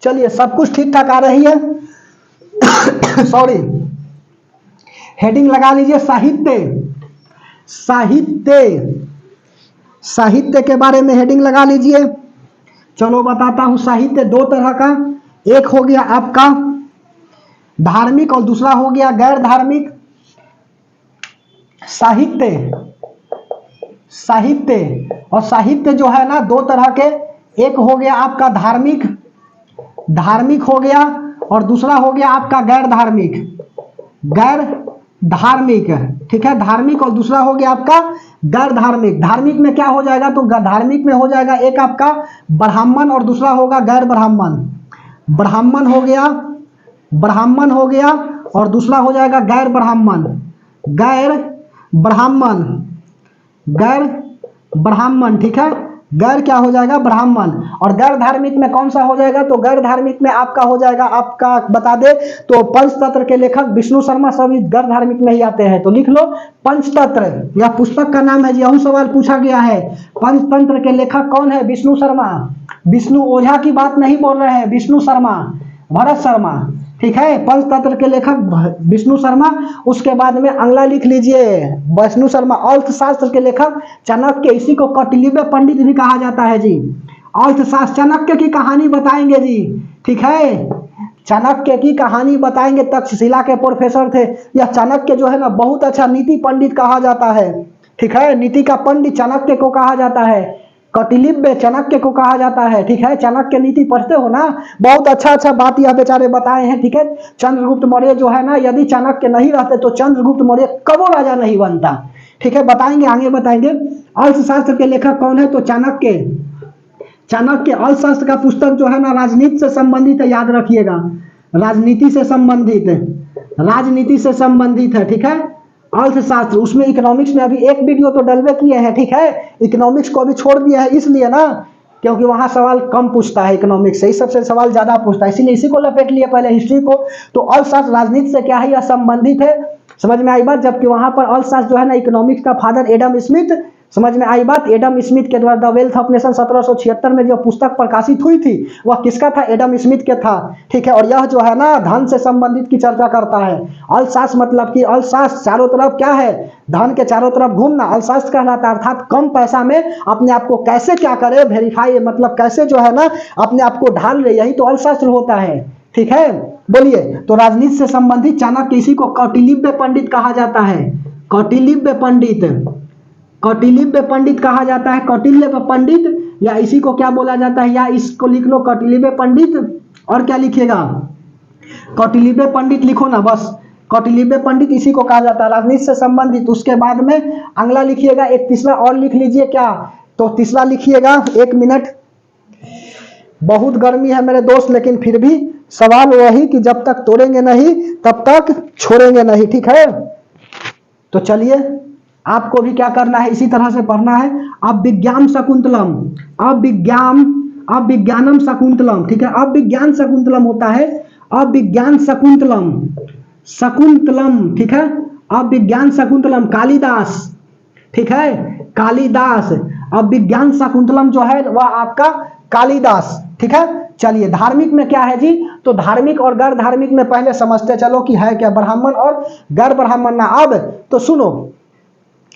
चलिए सब कुछ ठीक ठाक आ रही है सॉरी, हेडिंग लगा लीजिए साहित्य। साहित्य, साहित्य के बारे में हेडिंग लगा लीजिए। चलो बताता हूं, साहित्य दो तरह का, एक हो गया आपका धार्मिक और दूसरा हो गया गैर धार्मिक। साहित्य, साहित्य और साहित्य जो है ना दो तरह के, एक हो गया आपका धार्मिक, धार्मिक हो गया, और दूसरा हो गया आपका गैर धार्मिक, गैर धार्मिक। ठीक है, धार्मिक और दूसरा हो गया आपका गैर धार्मिक। धार्मिक में क्या हो जाएगा, तो धार्मिक में हो जाएगा एक आपका ब्राह्मण और दूसरा होगा गैर ब्राह्मण। ब्राह्मण हो गया, ब्राह्मण हो गया, और दूसरा हो जाएगा गैर ब्राह्मण, गैर ब्राह्मण, गैर ब्राह्मण। ठीक है, गैर क्या हो जाएगा, ब्राह्मण। और गैर धार्मिक में कौन सा हो जाएगा, तो गैर धार्मिक में आपका हो जाएगा, आपका बता दे तो पंचतंत्र के लेखक विष्णु शर्मा सभी गैर धार्मिक में ही आते हैं। तो लिख लो पंचतंत्र, यह पुस्तक का नाम है जी, यही सवाल पूछा गया है। पंचतंत्र के लेखक कौन है, विष्णु शर्मा। विष्णु ओझा की बात नहीं बोल रहे हैं, विष्णु शर्मा, भरत शर्मा। ठीक है, पंचतंत्र के लेखक विष्णु शर्मा। उसके बाद में अगला लिख लीजिए विष्णु शर्मा। अर्थशास्त्र के लेखक चाणक्य, इसी को कौटिल्य पंडित भी कहा जाता है जी। अर्थशास्त्र, चाणक्य की कहानी बताएंगे जी। ठीक है, चाणक्य की कहानी बताएंगे, तक्षशिला के प्रोफेसर थे। यह चाणक्य जो है ना बहुत अच्छा नीति पंडित कहा जाता है। ठीक है, नीति का पंडित चाणक्य को कहा जाता है, कौटिल्य चाणक्य को कहा जाता है। ठीक है, चाणक्य नीति पढ़ते हो ना, बहुत अच्छा अच्छा बात यह बेचारे बताए हैं। ठीक है, चंद्रगुप्त मौर्य जो है ना, यदि चाणक्य नहीं रहते तो चंद्रगुप्त मौर्य कबो राजा नहीं बनता। ठीक है, बताएंगे आगे बताएंगे। अर्थशास्त्र के लेखक कौन है, तो चाणक्य। चाणक्य अर्थशास्त्र का पुस्तक जो है ना राजनीति से संबंधित है, याद रखिएगा, राजनीति से संबंधित, राजनीति से संबंधित है। ठीक है, अर्थशास्त्र, उसमें इकोनॉमिक्स में अभी एक वीडियो तो डलवे किए हैं। ठीक है, इकोनॉमिक्स को अभी छोड़ दिया है इसलिए ना, क्योंकि वहां सवाल कम पूछता है इकोनॉमिक्स से, इस सबसे सवाल ज्यादा पूछता है, इसीलिए इसी को लपेट लिए पहले हिस्ट्री को। तो अर्थशास्त्र राजनीति से क्या है, यह संबंधित है। समझ में आई बात, जबकि वहां पर अर्थशास्त्र जो है ना इकोनॉमिक्स का फादर एडम स्मिथ, समझ में आई बात, एडम स्मिथ के द्वारा द वेल्थ ऑफ नेशन 1776 में जो पुस्तक प्रकाशित हुई थी वह किसका था, एडम स्मिथ के था। ठीक है, और यह जो है ना धन से संबंधित की चर्चा करता है। अर्थशास्त्र मतलब कि अर्थशास्त्र चारों तरफ क्या है, धन के चारों तरफ घूमना अर्थशास्त्र कहलाता है। अर्थात कम पैसा में अपने आप को कैसे क्या करे, वेरीफाई, मतलब कैसे जो है ना अपने आप को ढाल ले, यही तो अर्थशास्त्र होता है। ठीक है, बोलिए। तो राजनीति से संबंधित चाणक्य, इसी को कौटिल्य पंडित कहा जाता है, कौटिल्य पंडित, कौटिल्य पंडित कहा जाता है, कौटिल्य पंडित, या इसी को क्या बोला जाता है, या इसको लिख लो कौटिल्य पंडित। और क्या लिखिएगा, कौटिल्य पंडित लिखो ना बस, कौटिल्य पंडित इसी को कहा जाता है, राजनीति से संबंधित। उसके बाद में अगला लिखिएगा, एक तीसरा और लिख लीजिए, क्या, तो तीसरा लिखिएगा, 1 मिनट, बहुत गर्मी है मेरे दोस्त, लेकिन फिर भी सवाल वही कि जब तक तोड़ेंगे नहीं तब तक छोड़ेंगे नहीं। ठीक है, तो चलिए आपको भी क्या करना है, इसी तरह से पढ़ना है। अब विज्ञान शकुंतलम, अब विज्ञानम शकुंतलम। ठीक है, अब विज्ञान शकुंतलम होता है, अब विज्ञान शकुंतलम, शकुंतलम। ठीक है, अब विज्ञान शकुंतलम, कालिदास। ठीक है, कालिदास। अब विज्ञान शकुंतलम जो है वह आपका कालिदास। ठीक है, चलिए धार्मिक में क्या है जी, तो धार्मिक और गैर धार्मिक में पहले समझते चलो कि है क्या, ब्राह्मण और गैर ब्राह्मण ना। अब तो सुनो,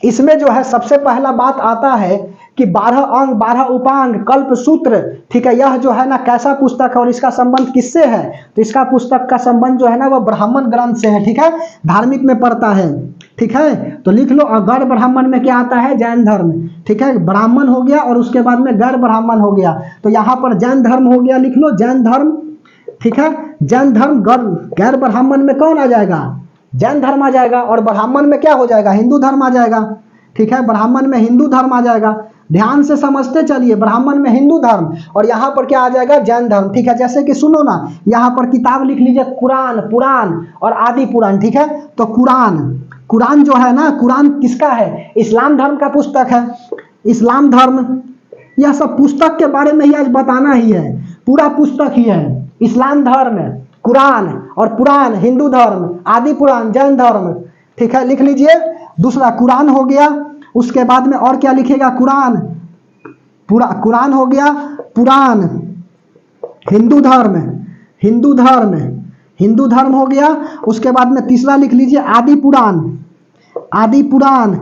इसमें जो है सबसे पहला बात आता है कि 12 अंग 12 उपांग कल्प सूत्र। ठीक है, यह जो है ना कैसा पुस्तक है और इसका संबंध किससे है, तो इसका पुस्तक का संबंध जो है ना वह ब्राह्मण ग्रंथ से है। ठीक है, धार्मिक में पढ़ता है। ठीक है, तो लिख लो, गैर ब्राह्मण में क्या आता है, जैन धर्म। ठीक है, ब्राह्मण हो गया और उसके बाद में गैर ब्राह्मण हो गया, तो यहाँ पर जैन धर्म हो गया, लिख लो जैन धर्म। ठीक है, जैन धर्म। गैर ब्राह्मण में कौन आ जाएगा, जैन धर्म आ जाएगा, और ब्राह्मण में क्या हो जाएगा, हिंदू धर्म आ जाएगा। ठीक है, ब्राह्मण में हिंदू धर्म आ जाएगा, ध्यान से समझते चलिए, ब्राह्मण में हिंदू धर्म और यहाँ पर क्या आ जाएगा, जैन धर्म। ठीक है, जैसे कि सुनो ना, यहाँ पर किताब लिख लीजिए, कुरान, पुराण और आदि पुराण। ठीक है, तो कुरान, कुरान जो है ना, कुरान किसका है, इस्लाम धर्म का पुस्तक है, इस्लाम धर्म। यह सब पुस्तक के बारे में ही आज बताना ही है, पूरा पुस्तक ही है, इस्लाम धर्म, कुरान और पुराण, हिंदू धर्म, आदि पुराण, जैन धर्म। ठीक है, लिख लीजिए। दूसरा कुरान हो गया, उसके बाद में और क्या लिखेगा, कुरान, कुरान हो गया, पुराण, हिंदू धर्म, हिंदू धर्म, हिंदू धर्म हो गया। उसके बाद में तीसरा लिख लीजिए आदि पुराण। आदि पुराण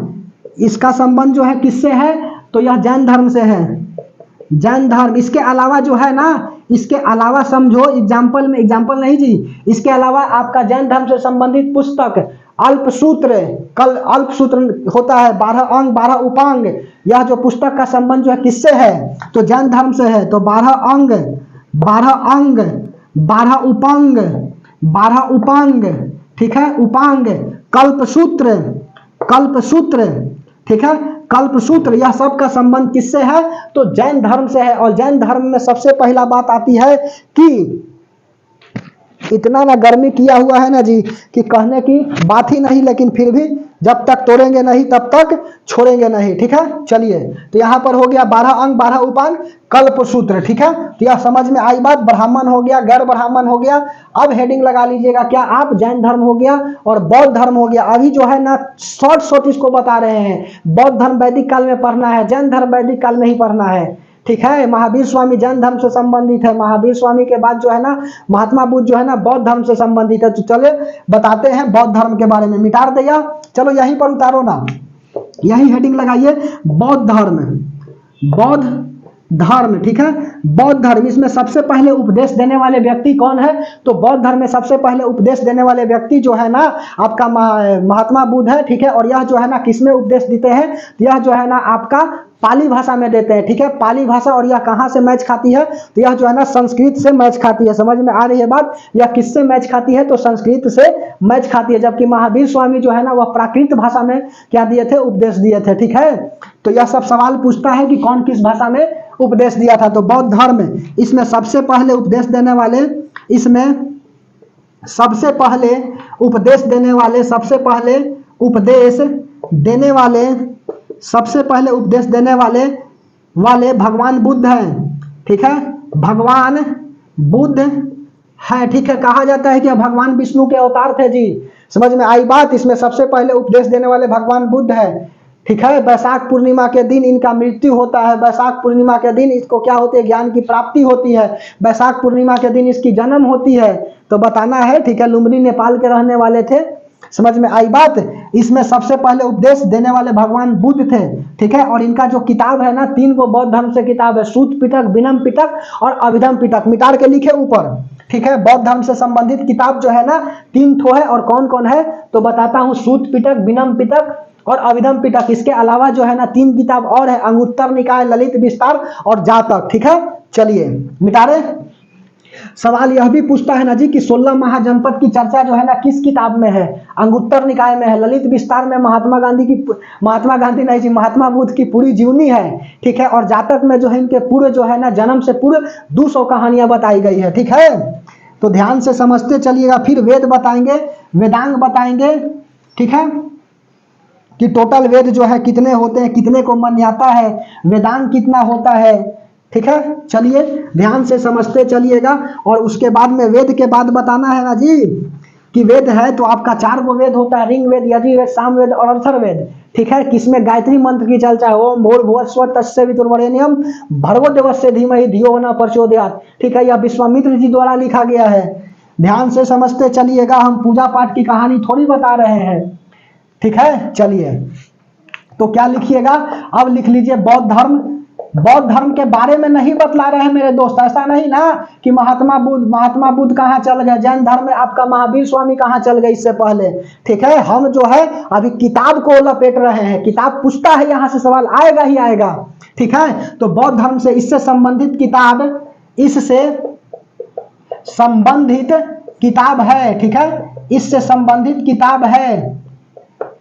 इसका संबंध जो है किससे है, तो यह जैन धर्म से है, जैन धर्म। इसके अलावा जो है ना, इसके अलावा समझो एग्जाम्पल में, एग्जाम्पल नहीं जी, इसके अलावा आपका जैन धर्म से संबंधित पुस्तक अल्पसूत्र, कल अल्पसूत्र होता है, 12 अंग 12 उपांग, यह जो पुस्तक का संबंध जो है किससे है, तो जैन धर्म से है। तो 12 अंग 12 उपांग 12 उपांग, ठीक है, उपांग, कल्पसूत्र, कल्पसूत्र, ठीक है, कल्पसूत्र, यह सब का संबंध किससे है, तो जैन धर्म से है। और जैन धर्म में सबसे पहला बात आती है कि इतना ना गर्मी किया हुआ है ना जी कि कहने की बात ही नहीं, लेकिन फिर भी जब तक तोड़ेंगे नहीं तब तक छोड़ेंगे नहीं, ठीक है। चलिए, तो यहाँ पर हो गया 12 अंग 12 उपांग कल्पसूत्र, ठीक है। तो यह समझ में आई बात। ब्राह्मण हो गया, गैर ब्राह्मण हो गया। अब हेडिंग लगा लीजिएगा क्या आप, जैन धर्म हो गया और बौद्ध धर्म हो गया। अभी जो है ना शॉर्ट इसको बता रहे हैं, बौद्ध धर्म वैदिक काल में पढ़ना है, जैन धर्म वैदिक काल में ही पढ़ना है, ठीक है। महावीर स्वामी जैन धर्म से संबंधित है, महावीर स्वामी के बाद जो है ना महात्मा बुद्ध जो है ना बौद्ध धर्म से संबंधित है। तो चले बताते हैं बौद्ध धर्म के बारे में। मिटार दिया, चलो यहीं पर उतारो ना, यही हेडिंग लगाइए, बौद्ध धर्म, बौद्ध धर्म, ठीक है। बौद्ध धर्म, इसमें सबसे पहले उपदेश देने वाले व्यक्ति कौन है, तो बौद्ध धर्म में सबसे पहले उपदेश देने वाले व्यक्ति जो है ना आपका महात्मा बुद्ध है, ठीक है। और यह जो है ना किसमें उपदेश देते हैं, यह जो है ना आपका पाली भाषा में देते हैं, ठीक है, पाली भाषा। और यह कहाँ से मैच खाती है, तो यह जो है ना संस्कृत से मैच खाती है। समझ में आ रही है बात, यह किससे मैच खाती है, तो संस्कृत से मैच खाती है। जबकि महावीर स्वामी जो है ना वह प्राकृत भाषा में क्या दिए थे, उपदेश दिए थे, ठीक है। तो यह सब सवाल पूछता है कि कौन किस भाषा में उपदेश दिया था। तो बौद्ध धर्म इसमें सबसे पहले उपदेश देने वाले, इसमें सबसे पहले उपदेश देने वाले, सबसे पहले उपदेश देने वाले, सबसे पहले उपदेश देने वाले भगवान बुद्ध हैं, ठीक है, भगवान बुद्ध है, ठीक है। कहा जाता है कि भगवान विष्णु के अवतार थे जी। समझ में आई बात। इसमें सबसे पहले उपदेश देने वाले भगवान बुद्ध है, ठीक है। वैशाख पूर्णिमा के दिन इनका मृत्यु होता है। वैशाख पूर्णिमा के दिन इसको क्या होती है, ज्ञान की प्राप्ति होती है। वैशाख पूर्णिमा के दिन इसकी जन्म होती है। तो बताना है, ठीक है। लुम्बिनी नेपाल के रहने वाले थे। समझ में आई बात। इसमें सबसे पहले उपदेश देने वाले भगवान बुद्ध थे, ठीक है। और इनका जो किताब है ना, 3 गो बौद्ध धर्म से किताब है, सूत पिटक, विनम पिटक और अभिधम पिटक। मिटार के लिखे ऊपर, ठीक है। बौद्ध धर्म से संबंधित किताब जो है ना 3 ठो है। और कौन कौन है तो बताता हूँ, सूत पिटक, विनम पिटक और अभिधम पिटक। इसके अलावा जो है ना 3 किताब और है, अंगुत्तर निकाय, ललित विस्तार और जातक, ठीक है। चलिए मिटारे। सवाल यह भी पूछता है ना जी कि 16 महाजनपद की चर्चा जो है ना किस किताब में है, अंगुत्तर निकाय में है। ललित विस्तार में महात्मा गांधी नहीं जी, महात्मा बुद्ध की पूरी जीवनी है, ठीक है। और जातक में जो है इनके पूरे जो है ना जन्म से पूरे 200 कहानियां बताई गई है, ठीक है। तो ध्यान से समझते चलिएगा। फिर वेद बताएंगे, वेदांग बताएंगे, ठीक है, कि टोटल वेद जो है कितने होते हैं, कितने को मान्यता है, वेदांग कितना होता है, ठीक है। चलिए ध्यान से समझते चलिएगा। और उसके बाद में वेद के बाद बताना है ना जी कि वेद है तो आपका 4 गो वेद होता है, ऋग वेद, यजुर्वेद, सामवेद और अथर्ववेद, ठीक है। किसमें गायत्री मंत्र की चर्चा है, ओम भूर्भुवः स्वः तत्सवितुर्वरेण्यं भर्गो देवस्य धीमहि धियो न प्रचोदयात्, ठीक है। यह विश्वामित्र जी द्वारा लिखा गया है। ध्यान से समझते चलिएगा। हम पूजा पाठ की कहानी थोड़ी बता रहे हैं, ठीक है। चलिए तो क्या लिखिएगा, अब लिख लीजिए बौद्ध धर्म। बौद्ध धर्म के बारे में नहीं बतला रहे हैं मेरे दोस्त, ऐसा नहीं ना कि महात्मा बुद्ध कहाँ चल गए, जैन धर्म में आपका महावीर स्वामी कहाँ चल गए इससे पहले, ठीक है। हम जो है अभी किताब को लपेट रहे हैं। किताब पूछता है, यहां से सवाल आएगा ही आएगा, ठीक है। तो बौद्ध धर्म से इससे संबंधित किताब, इससे संबंधित किताब है, ठीक है। इससे संबंधित किताब है।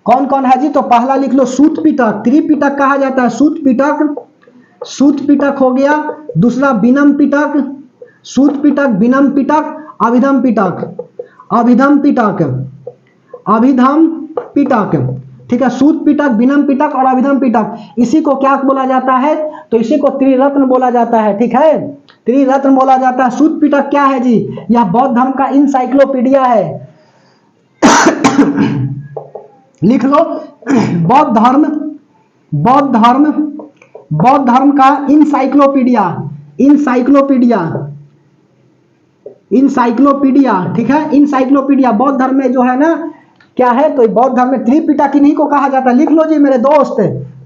कौन कौन है जी, तो पहला लिख लो सूत पिटक, त्रिपिटक कहा जाता है, सूत पिटक, सूत पिटक हो गया। दूसरा विनम पिटक, सूत पिटक, विनम पिटक, अभिधम पिटक, अभिधम पिटक, अभिधम पिटक, ठीक है। सूत पिटक, विनम पिटक और अभिधम पिटक, इसी को क्या बोला जाता है, तो इसी को त्रिरत्न बोला जाता है, ठीक है। त्रिरत्न बोला जाता है। सूत पिटक क्या है जी, यह बौद्ध धर्म का इंसाइक्लोपीडिया है। लिख लो बौद्ध धर्म, बौद्ध धर्म, बौद्ध धर्म का इंसाइक्लोपीडिया, इंसाइक्लोपीडिया, इंसाइक्लोपीडिया, ठीक है, इंसाइक्लोपीडिया बौद्ध धर्म में जो है ना क्या है, तो बौद्ध धर्म में त्रिपिटक इन्हीं को कहा जाता है। लिख लो जी मेरे दोस्त,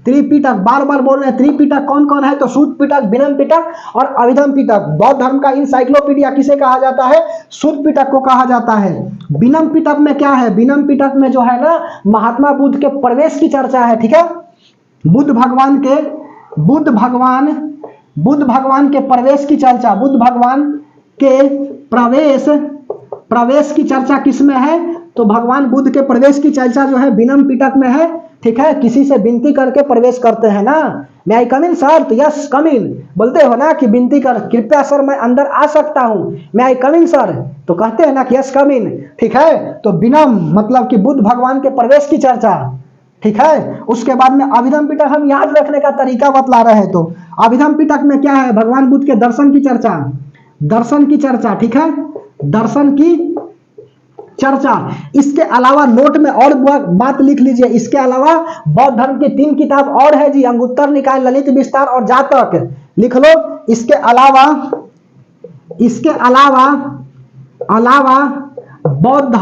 त्रिपिटक, बार बार बोल रहे हैं त्रिपिटक कौन कौन है, तो शुद्ध पिटक, विनम्र पिटक और अभिधम पिटक। बौद्ध धर्म का इंसाइक्लोपीडिया किसे कहा जाता है, शुद्ध पिटक को कहा जाता है। विनम्र पिटक में क्या है, विनम्र पिटक में जो है ना महात्मा बुद्ध के प्रवेश की चर्चा है, ठीक है, बुद्ध भगवान के प्रवेश की चर्चा, बुद्ध भगवान के प्रवेश की चर्चा किसमें है, तो भगवान बुद्ध के प्रवेश की चर्चा जो है विनम्र पिटक में है, ठीक है। किसी से विनती करके प्रवेश करते हैं ना, मैं आई कम इन सर, तो यस कम इन बोलते हो ना कि विनती कर, कृपया सर मैं अंदर आ सकता हूं, मैं आई कम इन सर, तो कहते हैं ना कि यस कम इन, ठीक है। तो विनम्र मतलब कि बुद्ध भगवान के प्रवेश की चर्चा, ठीक है। उसके बाद में अभिधम पिटक हम याद रखने का तरीका बतला रहे हैं, तो अभिधम पिटक में क्या है, भगवान बुद्ध के दर्शन की चर्चा, ठीक है, दर्शन की चर्चा। इसके अलावा नोट में और बात लिख लीजिए, इसके अलावा बौद्ध धर्म की 3 किताब और है जी, अंगुत्तर निकाय, ललित विस्तार और जातक, लिख लो। इसके अलावा बौद्ध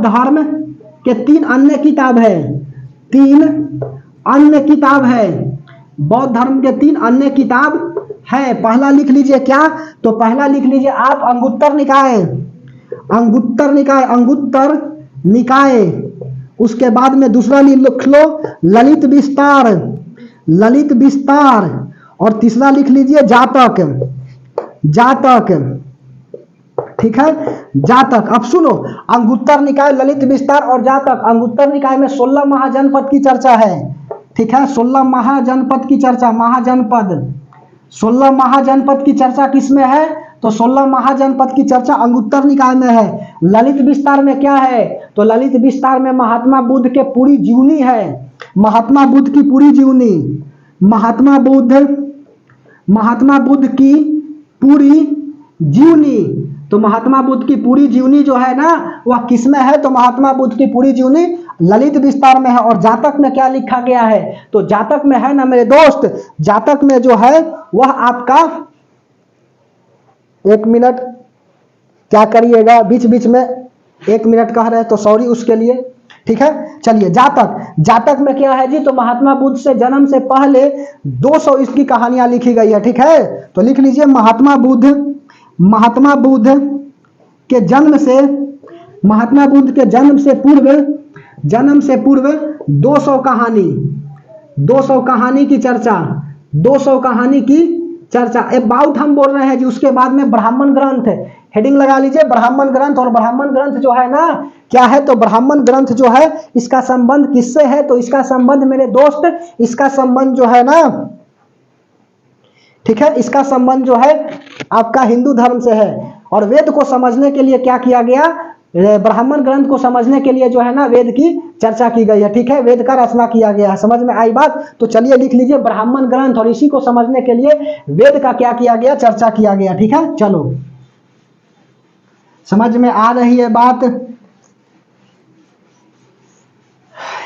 धर्म के 3 अन्य किताब है, 3 अन्य किताब है, बौद्ध धर्म के 3 अन्य किताब है। पहला लिख लीजिए क्या, तो पहला लिख लीजिए आप अंगुत्तर निकाय, उसके बाद में दूसरा लिख लो ललित विस्तार, और तीसरा लिख लीजिए जातक, ठीक है, जातक। अब सुनो, अंगुत्तर निकाय, ललित विस्तार और जातक। अंगुत्तर निकाय में 16 महाजनपद की चर्चा है, ठीक है, 16 महाजनपद की चर्चा, 16 महाजनपद की चर्चा किसमें है, तो 16 महाजनपद की चर्चा अंगुत्तर निकाय में है। ललित विस्तार में क्या है, तो ललित विस्तार में महात्मा बुद्ध के पूरी जीवनी है, महात्मा बुद्ध की पूरी जीवनी, महात्मा बुद्ध की पूरी जीवनी। तो महात्मा बुद्ध की पूरी जीवनी जो है ना वह किसमें है, तो महात्मा बुद्ध की पूरी जीवनी ललित विस्तार में है। और जातक में क्या लिखा गया है, तो जातक में है ना मेरे दोस्त, जातक में जो है वह आपका, एक मिनट क्या करिएगा, बीच बीच में 1 मिनट कह रहे हैं तो सॉरी उसके लिए, ठीक है। चलिए जातक में क्या है जी, तो महात्मा बुद्ध से जन्म से पहले 200 इसकी कहानियां लिखी गई है, ठीक है। तो लिख लीजिए महात्मा बुद्ध के जन्म से पूर्व 200 कहानी की चर्चा, 200 कहानी की चर्चा अबाउट हम बोल रहे हैं जी। उसके बाद में ब्राह्मण ग्रंथ, हेडिंग लगा लीजिए ब्राह्मण ग्रंथ। और ब्राह्मण ग्रंथ जो है ना क्या है, तो ब्राह्मण ग्रंथ जो है इसका संबंध किससे है, तो इसका संबंध मेरे दोस्त, इसका संबंध जो है ना, ठीक है, इसका संबंध जो है आपका हिंदू धर्म से है। और वेद को समझने के लिए क्या किया गया, ब्राह्मण ग्रंथ को समझने के लिए जो है ना वेद की चर्चा की गई है, ठीक है, वेद का रचना किया गया है। समझ में आई बात, तो चलिए लिख लीजिए ब्राह्मण ग्रंथ, और इसी को समझने के लिए वेद का क्या किया गया, चर्चा किया गया, ठीक है। चलो समझ में आ रही है बात,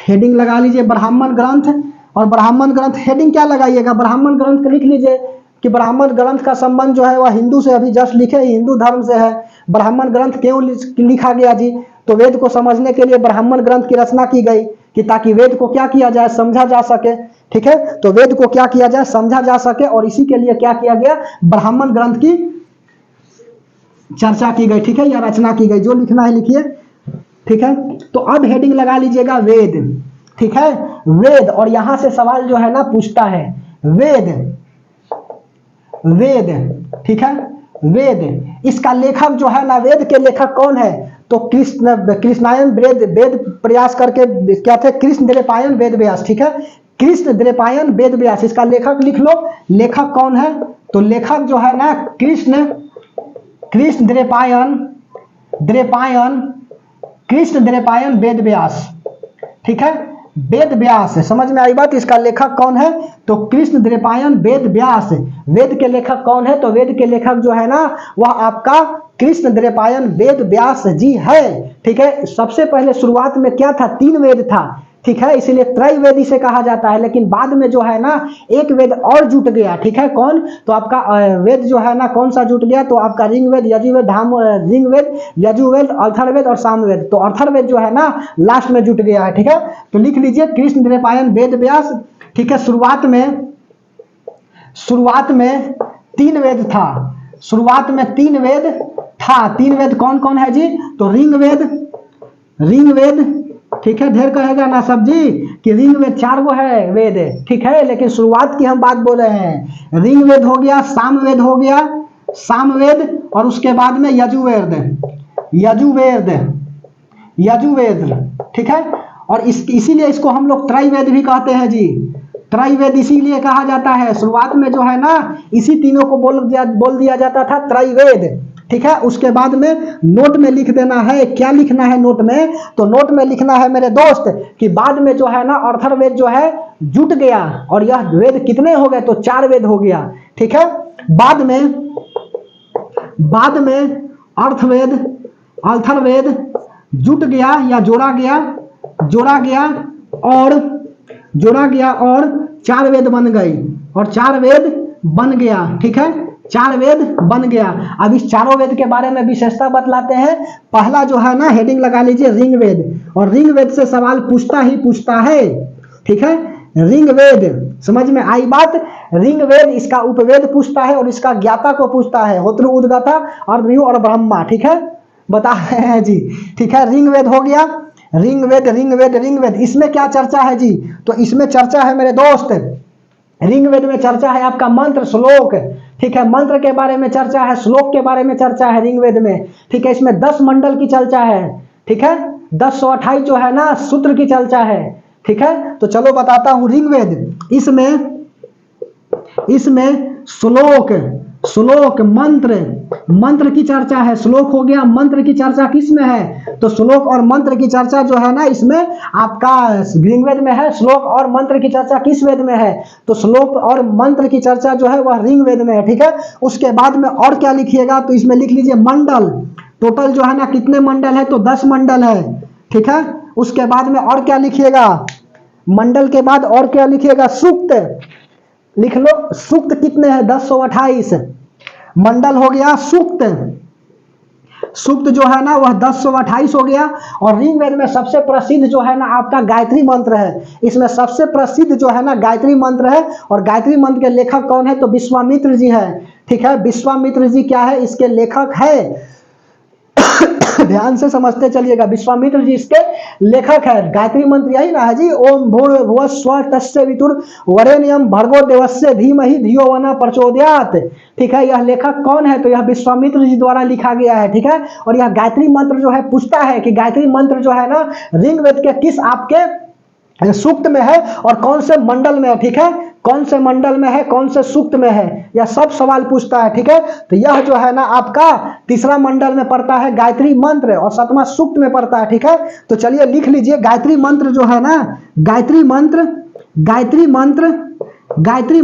हेडिंग लगा लीजिए ब्राह्मण ग्रंथ। और ब्राह्मण ग्रंथ हेडिंग क्या लगाइएगा, ब्राह्मण ग्रंथ लिख लीजिए कि ब्राह्मण ग्रंथ का संबंध जो है वह हिंदू से, अभी जस्ट लिखे हिंदू धर्म से है। ब्राह्मण ग्रंथ क्यों लिखा गया जी, तो वेद को समझने के लिए ब्राह्मण ग्रंथ की रचना की गई कि ताकि वेद को क्या किया जाए, समझा जा सके, ठीक है। तो वेद को क्या किया जाए, समझा जा सके, और इसी के लिए क्या किया गया, ब्राह्मण ग्रंथ की चर्चा की गई, ठीक है, या रचना की गई, जो लिखना है लिखिए, ठीक है। तो अब हेडिंग लगा लीजिएगा वेद, ठीक है, वेद। और यहां से सवाल जो है ना पूछता है वेद, ठीक है, वेद। इसका लेखक जो है ना, वेद के लेखक कौन है, तो कृष्णायन वेद प्रयास करके क्या थे, कृष्णद्वैपायन वेद व्यास, ठीक है, कृष्णद्वैपायन वेद व्यास। इसका लेखक लिख लो, लेखक कौन है, तो लेखक जो है ना कृष्णद्वैपायन वेद व्यास, ठीक है, वेद व्यास। समझ में आई बात, इसका लेखक कौन है, तो कृष्णद्वैपायन वेद व्यास। वेद के लेखक कौन है, तो वेद के लेखक जो है ना वह आपका कृष्णद्वैपायन वेद व्यास जी है, ठीक है। सबसे पहले शुरुआत में क्या था, 3 वेद था, ठीक है, इसीलिए त्रैवेद इसे कहा जाता है। लेकिन बाद में जो है ना एक वेद और जुट गया, ठीक है, कौन? तो आपका वेद जो है ना कौन सा जुट गया? तो आपका ऋग्वेद, यजुर्वेद, ऋग्वेद, यजुर्वेद, अथर्ववेद और सामवेद। तो अथर्ववेद जो है ना लास्ट में जुट गया है, ठीक है। तो लिख लीजिए कृष्ण द्वैपायन वेद व्यास, ठीक है। शुरुआत में 3 वेद था, शुरुआत में 3 वेद था। 3 वेद कौन कौन है जी? तो ऋग्वेद, ठीक है, ढेर कहेगा ना सब जी कि ऋग्वेद 4 गो है वेद, ठीक है, लेकिन शुरुआत की हम बात बोल रहे हैं। ऋग्वेद हो गया, सामवेद और उसके बाद में यजुर्वेद, ठीक है। और इसीलिए इसको हम लोग त्रैवेद भी कहते हैं जी। त्रैवेद इसीलिए कहा जाता है, शुरुआत में जो है ना इसी तीनों को बोल दिया जाता था त्रैवेद, ठीक है। उसके बाद में नोट में लिख देना है, क्या लिखना है नोट में? तो नोट में लिखना है मेरे दोस्त कि बाद में जो है ना अथर्ववेद जो है जुट गया और यह वेद कितने हो गए? तो 4 वेद हो गया, ठीक है। बाद में अथर्ववेद जुट गया या जोड़ा गया और 4 वेद बन गई और 4 वेद बन गया, ठीक है, 4 वेद बन गया। अब इस चारों वेद के बारे में विशेषता बतलाते हैं। पहला जो है ना हेडिंग लगा लीजिए ऋग्वेद, और ऋग्वेद से सवाल पूछता है, ठीक है। ऋग्वेद समझ में आई बात? ऋग्वेद इसका उपवेद पूछता है और इसका ज्ञाता को पूछता है, होत्र, उद्गाता, अर्धव्यू और ब्रह्मा, ठीक है, बता रहे हैं जी, ठीक है। ऋग्वेद हो गया, ऋग्वेद इसमें क्या चर्चा है जी? तो इसमें चर्चा है मेरे दोस्त, ऋग्वेद में चर्चा है आपका मंत्र, श्लोक, ठीक है, मंत्र के बारे में चर्चा है, श्लोक के बारे में चर्चा है ऋग्वेद में, ठीक है। इसमें 10 मंडल की चर्चा है, ठीक है, 1028 जो है ना सूत्र की चर्चा है, ठीक है। तो चलो बताता हूं ऋग्वेद, इसमें श्लोक मंत्र की चर्चा है। श्लोक हो गया, मंत्र की चर्चा किसमें है? तो श्लोक और मंत्र की चर्चा जो है ना इसमें आपका ऋग्वेद में है। श्लोक और मंत्र की चर्चा किस वेद में है? तो श्लोक और मंत्र की चर्चा जो है वह ऋग्वेद में है, ठीक है। उसके बाद में और क्या लिखिएगा? तो इसमें लिख लीजिए मंडल, टोटल जो है ना कितने मंडल है? तो 10 मंडल है, ठीक है। उसके बाद में और क्या लिखिएगा? मंडल के बाद और क्या लिखिएगा? सूक्त लिख लो, सूक्त कितने हैं? 1028 मंडल हो गया। सूक्त जो है ना वह 1028 हो गया। और ऋग्वेद में सबसे प्रसिद्ध जो है ना आपका गायत्री मंत्र है। इसमें सबसे प्रसिद्ध जो है ना गायत्री मंत्र है। और गायत्री मंत्र के लेखक कौन है? तो विश्वामित्र जी है, ठीक है। विश्वामित्र जी क्या है? इसके लेखक है। ध्यान से समझते चलिएगा, विश्वामित्र जी इसके लेखक है। गायत्री मंत्र यही ना है जी, ओम भूर्भुवः स्वः तस्य वितुर्वरेण्यं भर्गो देवस्य धीमहि धियो यो न प्रचोदयात्, ठीक है। यह लेखक कौन है? तो यह विश्वामित्र जी द्वारा लिखा गया है, ठीक है। और यह गायत्री मंत्र जो है पूछता है कि गायत्री मंत्र जो है ना ऋग्वेद के किस आपके सूक्त में है और कौन से मंडल में है, ठीक है, कौन से मंडल में है, कौन से सूक्त में है, यह सब सवाल पूछता है, ठीक है। तो यह जो है ना आपका तीसरा मंडल में पड़ता है गायत्री मंत्र और 7वां सूक्त में पड़ता है, ठीक है। तो चलिए लिख लीजिए गायत्री मंत्र जो है ना, गायत्री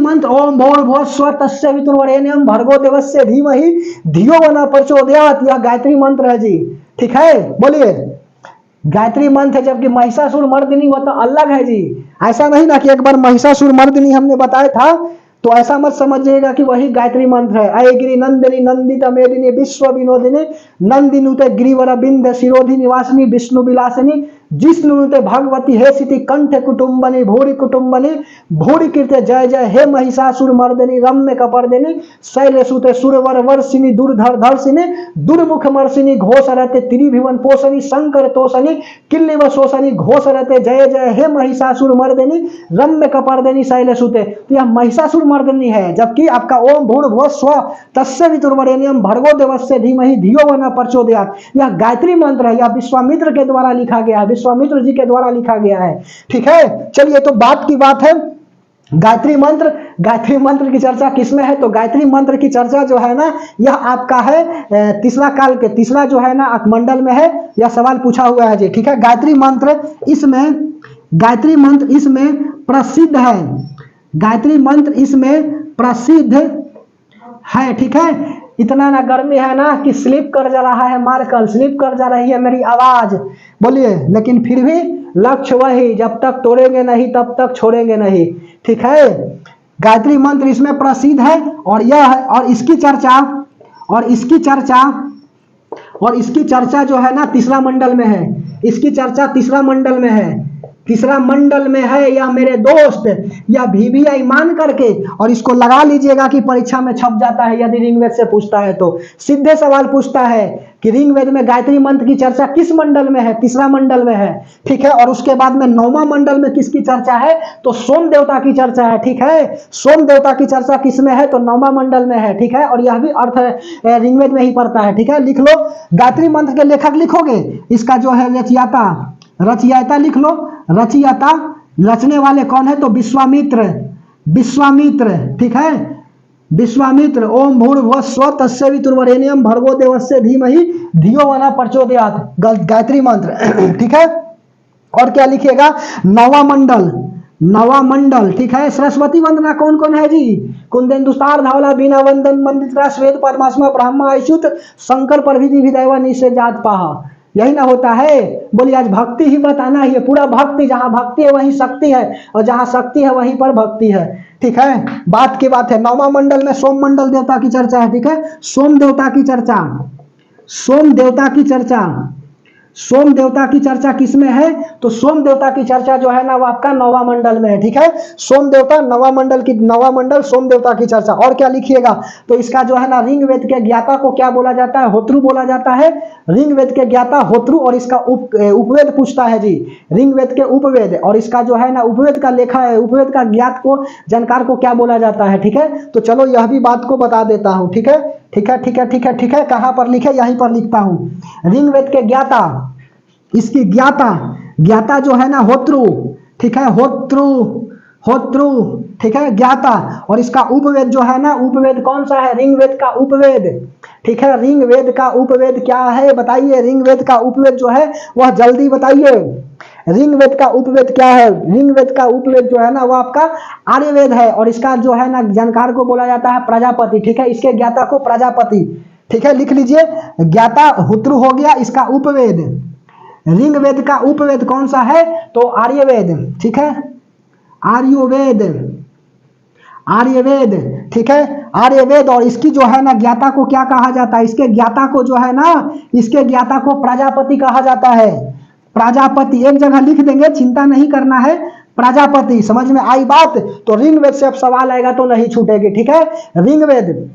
मंत्र ओम भूर्भुवः स्वः तस्य वितुर्वरेण्यं भर्गो देवस्य धीमहि धियो यो न प्रचोदयात्, यह गायत्री मंत्र है जी, ठीक है। बोलिए गायत्री मंत्र है। जबकि महिषासुर मर्दिनी वो तो अलग है जी। ऐसा नहीं ना कि एक बार महिषासुर मर्दिनी हमने बताया था तो ऐसा मत समझिएगा कि वही गायत्री मंत्र है। अय गिरि नंदिनी नंदित मेदिनी विश्व विनोदिनी नंदिनुते गिरिवर बिंद शिरोधि निवासिनी विष्णु विलासिनी जिष्णुनुते भगवती हे सिति कंठ कुटुंबनी भूरि कुटुंबनी भूरि कीर्ते जय जय हे महिषासुर मर्दिनी रम्य कपर्दिनी शैलसुते सुरवर वर्षिनी दुर्धर धर्षिनी दुर्मुख मर्षिनी घोषरते त्रिभुवन पोषणी शंकर तोषणी किल्लिव शोषणी घोषरते जय जय हे महिषासुर मर्दिनी रम्य कपर्दिनी शैलसुते। तो यह महिषासुर मर्दिनी है। जबकि आपका ओम भूर्भुवः स्वः तस्य वितुर्वरेण्यं भर्गो देवस्य धीमहि धियो यो न प्रचोदयात्, यह गायत्री मंत्र है। यह विश्वामित्र के द्वारा लिखा गया है, विश्वामित्र जी के द्वारा लिखा गया है, ठीक है। चलिए तो बात की बात है गायत्री मंत्र की चर्चा किसमें है? तो गायत्री मंत्र की चर्चा जो है ना यह आपका है तीसरा काल के तीसरा जो है ना मंडल में है। यह सवाल पूछा हुआ है जी, ठीक है। गायत्री मंत्र इसमें प्रसिद्ध है। गायत्री मंत्र इसमें है, ठीक है। इतना ना गर्मी है ना कि स्लिप कर जा रहा है मार्कल, स्लिप कर जा रही है मेरी आवाज, बोलिए। लेकिन फिर भी लक्ष्य वही, जब तक तोड़ेंगे नहीं तब तक छोड़ेंगे नहीं, ठीक है। गायत्री मंत्र इसमें प्रसिद्ध है और यह है, और इसकी चर्चा जो है ना तीसरा मंडल में है। इसकी चर्चा तीसरा मंडल में है, तीसरा मंडल में है। या मेरे दोस्त, या VVI मान करके और इसको लगा लीजिएगा कि परीक्षा में छप जाता है। यदि ऋग्वेद से पूछता है तो सीधे सवाल पूछता है कि ऋग्वेद में गायत्री मंत्र की चर्चा किस मंडल में है? तीसरा मंडल में है, ठीक है। और उसके बाद में 9वां मंडल में किसकी चर्चा है? तो सोम देवता की चर्चा है, ठीक है। सोम देवता की चर्चा किस में है? तो 9वां मंडल में है, ठीक है। और यह भी अर्थ ऋग्वेद में ही पड़ता है, ठीक है। लिख लो, गायत्री मंत्र के लेखक लिखोगे, इसका जो है रचयिता लिख लो। रचयिता, रचने वाले कौन है? तो विश्वामित्र, ठीक है। विश्वामित्र। ओम भूर्भुवस्सुवः तत्सवितुर्वरेण्यं भर्गो देवस्य धीमहि धियो यो नः प्रचोदयात्, गायत्री मंत्र, ठीक है। और क्या लिखिएगा? 9वां मंडल, ठीक है। सरस्वती वंदना कौन कौन है जी? कुंदेन्दुसार धावला बीना वंदन मंदित्रा श्वेत पद्मासमा ब्रह्मा अच्युत शंकर प्रभृति विदैवा निश्चय जात पाहा, यही ना होता है। बोलिए, आज भक्ति ही बताना ही है, पूरा भक्ति। जहां भक्ति है वहीं शक्ति है, और जहां शक्ति है वहीं पर भक्ति है, ठीक है। बात की बात है। 9वां मंडल में सोम मंडल देवता की चर्चा है, ठीक है। सोम देवता की चर्चा किसमें है? तो सोम देवता की चर्चा जो है ना वो आपका 9वां मंडल में है, ठीक है। सोम देवता 9वां मंडल सोम देवता की चर्चा। और क्या लिखिएगा? तो इसका जो है ना ऋग्वेद के ज्ञाता को क्या बोला जाता है? होत्रु बोला जाता है। ऋग्वेद के ज्ञाता होत्रु, और इसका उपवेद पूछता है जी, ऋग्वेद के उपवेद। और इसका जो है ना उपवेद का लेखा है, उपवेद का ज्ञात को, जानकार को क्या बोला जाता है, ठीक है। तो चलो यह भी बात को बता देता हूं, ठीक है। कहां पर लिखे? यहीं पर लिखता हूं। ऋग्वेद के ज्ञाता, इसकी ज्ञाता जो है ना होत्रु, ठीक है। होत्रु, ठीक है, ज्ञाता। और इसका उपवेद जो है ना, उपवेद कौन सा है? ऋग्वेद का उपवेद, ठीक है। ऋग्वेद का उपवेद क्या है बताइए? ऋग्वेद का उपवेद जो है वह जल्दी बताइए। ऋग्वेद का उपवेद क्या है? ऋग्वेद का उपवेद जो है ना वो आपका आर्यवेद है। और इसका जो है ना जानकार को बोला जाता है प्रजापति, ठीक है। इसके ज्ञाता को प्रजापति, ठीक है। लिख लीजिए, ज्ञाता होत्रु हो गया। इसका उपवेद, ऋग्वेद का उपवेद कौन सा है? तो आर्यवेद, ठीक है। आर्यवेद, ठीक है। आर्यवेद। और इसकी जो है ना ज्ञाता को क्या कहा जाता है? इसके ज्ञाता को जो है ना, इसके ज्ञाता को प्रजापति कहा जाता है। प्रजापति एक जगह लिख देंगे, चिंता नहीं करना है। प्रजापति, समझ में आई बात? तो ऋग्वेद से अब सवाल आएगा तो नहीं छूटेगी, ठीक है। ऋग्वेद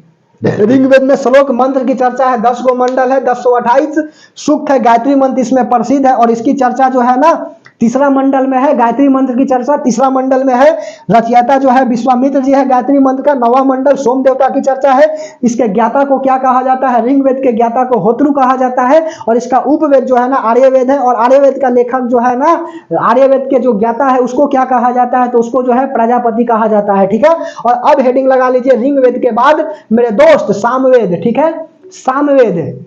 में श्लोक मंत्र की चर्चा है, 10 गो मंडल है, 1028 सूक्त है। गायत्री मंत्र इसमें प्रसिद्ध है। और इसकी चर्चा जो है ना तीसरा मंडल में है। गायत्री मंत्र की चर्चा तीसरा मंडल में है। रचयिता जो है विश्वामित्र जी है गायत्री मंत्र का। 9वां मंडल सोम देवता की चर्चा है। इसके ज्ञाता को क्या कहा जाता है? ऋग्वेद के ज्ञाता को होत्रु कहा जाता है। और इसका उपवेद जो है ना आर्यवेद है। और आर्यवेद का लेखक जो है ना, आर्यवेद के जो ज्ञाता है उसको क्या कहा जाता है? तो उसको जो है प्रजापति कहा जाता है, ठीक है। और अब हेडिंग लगा लीजिए, ऋग्वेद के बाद मेरे दोस्त सामवेद, ठीक है। सामवेद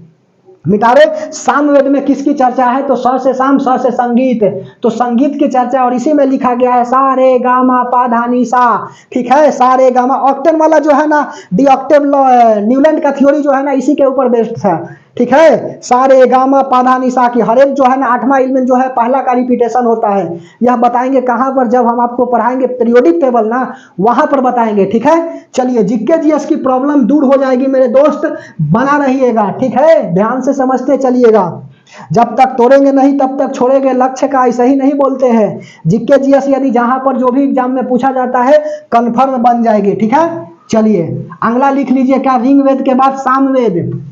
मिटारे। सामवेद में किसकी चर्चा है? तो स से साम, स से संगीत, तो संगीत की चर्चा। और इसी में लिखा गया है सा रे गा मा पा धा नी सा, ठीक है। सा रे गा मा, ऑक्टेव वाला जो है ना, डी ऑक्टेव न्यूलैंड का थ्योरी जो है ना इसी के ऊपर बेस्ड था, ठीक है। सा रे गा मा पा धा नी सा की हर एक जो है ना 8वां एलिमेंट जो है पहला का रिपीटेशन होता है। यह बताएंगे कहां पर? जब हम आपको पढ़ाएंगे पीरियोडिक टेबल ना, वहां पर बताएंगे, ठीक है। चलिए, जीके जीएस की प्रॉब्लम दूर हो जाएगी मेरे दोस्त, बना रहिएगा, ठीक है। ध्यान से समझते चलिएगा। जब तक तोड़ेंगे नहीं तब तक छोड़ेंगे, लक्ष्य का ऐसे ही नहीं बोलते हैं। जीके जीएस यदि जहां पर जो भी एग्जाम में पूछा जाता है कंफर्म बन जाएगी, ठीक है। चलिए अगला लिख लीजिए, क्या? ऋग्वेद के बाद सामवेद,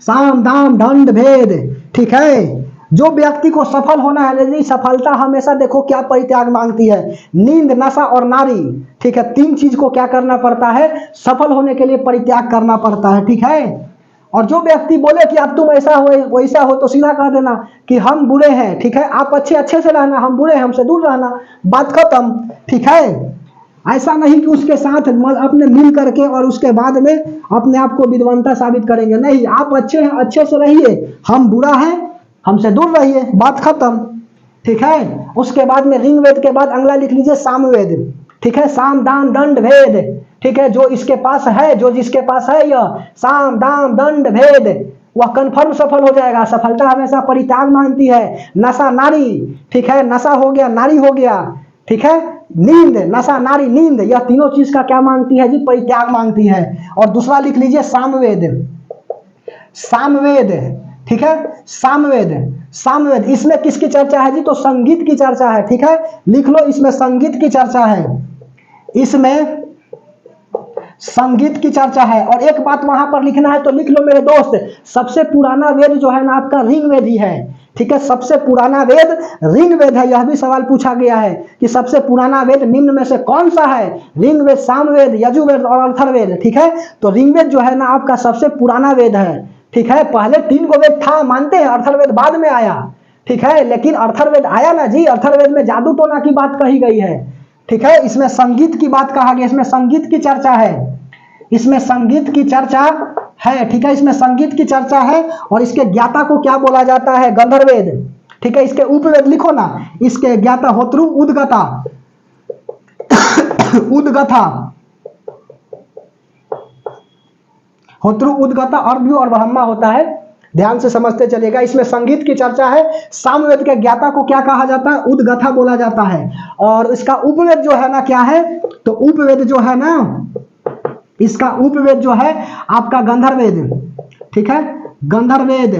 साम दाम दंड भेद, ठीक है। जो व्यक्ति को सफल होना है, यदि सफलता हमेशा देखो क्या परित्याग मांगती है? नींद, नशा और नारी, ठीक है। 3 चीज को क्या करना पड़ता है? सफल होने के लिए परित्याग करना पड़ता है, ठीक है। और जो व्यक्ति बोले कि अब तुम ऐसा हो वैसा हो, तो सीधा कह देना कि हम बुरे हैं, ठीक है। आप अच्छे से रहना, हम बुरे हैं, हमसे दूर रहना, बात खत्म, ठीक है। ऐसा नहीं कि उसके साथ अपने मिल करके और उसके बाद में अपने आप को विद्वानता साबित करेंगे, नहीं। आप अच्छे हैं, अच्छे से रहिए, हम बुरा है, हमसे दूर रहिए, बात खत्म, ठीक है। उसके बाद में ऋग्वेद के बाद अगला लिख लीजिए सामवेद। ठीक है, साम दाम दंड भेद, ठीक है, जो इसके पास है, जो जिसके पास है यह साम दाम दंड भेद, वह कन्फर्म सफल हो जाएगा। सफलता हमेशा परित्याग मांगती है। नशा नारी, ठीक है, नशा हो गया, नारी हो गया, ठीक है, नींद, नशा नारी नींद, यह तीनों चीज का क्या मांगती है जी? परित्याग मांगती है। और दूसरा लिख लीजिए सामवेद, सामवेद, ठीक है, सामवेद, सामवेद, इसमें किसकी चर्चा है जी? तो संगीत की चर्चा है, ठीक है, लिख लो, इसमें संगीत की चर्चा है, इसमें संगीत की चर्चा है। और एक बात वहां पर लिखना है तो लिख लो मेरे दोस्त, सबसे पुराना वेद जो है ना आपका ऋग्वेद ही है, ठीक है, सबसे पुराना वेद ऋग्वेद है। यह भी सवाल पूछा गया है कि सबसे पुराना वेद निम्न में से कौन सा है? ऋग्वेद, सामवेद, यजुर्वेद और अथर्ववेद, ठीक है। तो ऋग्वेद जो है ना आपका सबसे पुराना वेद है, ठीक है। पहले 3 गो वेद था, मानते हैं, अथर्ववेद बाद में आया, ठीक है, लेकिन अथर्ववेद आया ना जी, अथर्ववेद में जादू टोना की बात कही गई है, ठीक है, इसमें संगीत की बात कहा गया, इसमें संगीत की चर्चा है, इसमें संगीत की चर्चा है, ठीक है, इसमें संगीत की चर्चा है। और इसके ज्ञाता को क्या बोला जाता है? गंधर्ववेद, ठीक है। इसके उपवेद लिखो ना, इसके ज्ञाता होत्रु उद्गता उद्गता, होत्रु उद्गता अर्घ्य और ब्रह्मा होता है, ध्यान से समझते चलेगा। इसमें संगीत की चर्चा है। सामवेद के ज्ञाता को क्या कहा जाता है? उद्गथा बोला जाता है। और इसका उपवेद जो है ना क्या है? तो उपवेद जो है ना, इसका उपवेद जो है आपका गंधर्ववेद, ठीक है, गंधर्ववेद,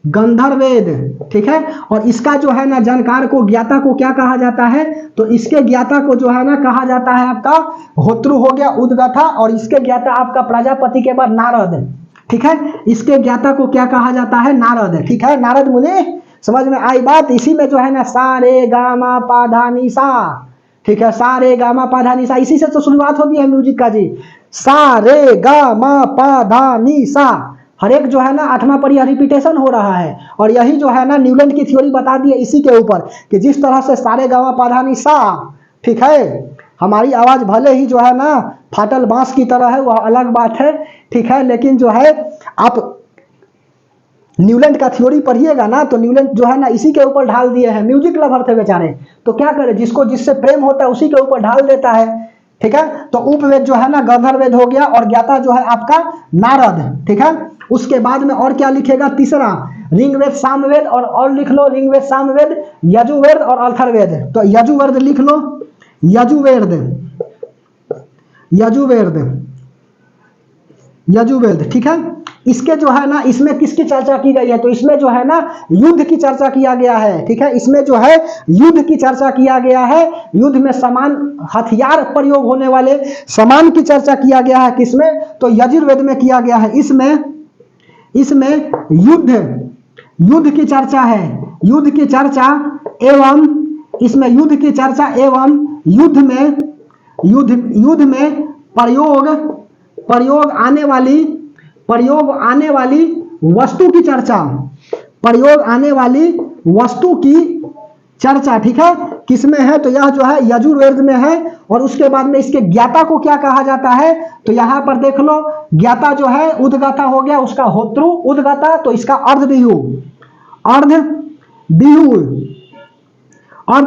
गंधर्ववेद, ठीक है। और इसका जो है ना जानकार को, ज्ञाता को क्या कहा जाता है? तो इसके ज्ञाता को जो है ना कहा जाता है आपका होत्रु हो गया, उद्गथा, और इसके ज्ञाता आपका प्रजापति के बाद नारद, ठीक है। इसके ज्ञाता को क्या कहा जाता है? नारद, ठीक है, नारद मुनि। समझ में आई बात? इसी में जो है ना सा रे गा मा पा धा नी सा, ठीक है, सा रे गा मा पा धा नी सा, इसी से तो शुरुआत होती है म्यूजिक का जी। सा रे गा मा पा धा नी सा, हर एक जो है ना 8वां पर यह रिपीटेशन हो रहा है। और यही जो है ना न्यूलैंड की थ्योरी बता दी है इसी के ऊपर कि जिस तरह से सारे गा मा पा धा नी सा, ठीक है, हमारी आवाज भले ही जो है ना फाटल बांस की तरह है, वह अलग बात है, ठीक है, लेकिन जो है आप न्यूलैंड का थ्योरी पढ़िएगा ना तो न्यूलैंड जो है ना इसी के ऊपर ढाल दिए हैं। म्यूजिक लवर थे बेचारे, तो क्या करे, जिसको जिससे प्रेम होता है उसी के ऊपर ढाल देता है, ठीक है। तो उपवेद जो है ना गंधर्ववेद हो गया, और ज्ञाता जो है आपका नारद, ठीक है। उसके बाद में और क्या लिखेगा? तीसरा ऋग्वेद, सामवेद, और लिख लो ऋग्वेद, सामवेद, यजुर्वेद और अथर्ववेद। तो यजुर्वेद लिख लो, यजुर्वेद, यजुर्वेद, यजुर्वेद, ठीक है। इसके जो है ना, इसमें किसकी चर्चा की गई है? तो इसमें जो है ना युद्ध की चर्चा किया गया है, ठीक है, इसमें जो है युद्ध की चर्चा किया गया है। युद्ध में समान हथियार प्रयोग होने वाले समान की चर्चा किया गया है। किसमें? तो यजुर्वेद में किया गया है। इसमें युद्ध की चर्चा है, युद्ध की चर्चा एवं इसमें युद्ध की चर्चा एवं युद्ध में प्रयोग आने वाली वस्तु की चर्चा, प्रयोग आने वाली वस्तु की चर्चा, ठीक है, किसमें है? तो यह जो है यजुर्वेद में है। और उसके बाद में इसके ज्ञाता को क्या कहा जाता है? तो यहां पर देख लो, ज्ञाता जो है उद्गाता हो गया, उसका होत्रु उद्गाता, तो इसका अर्ध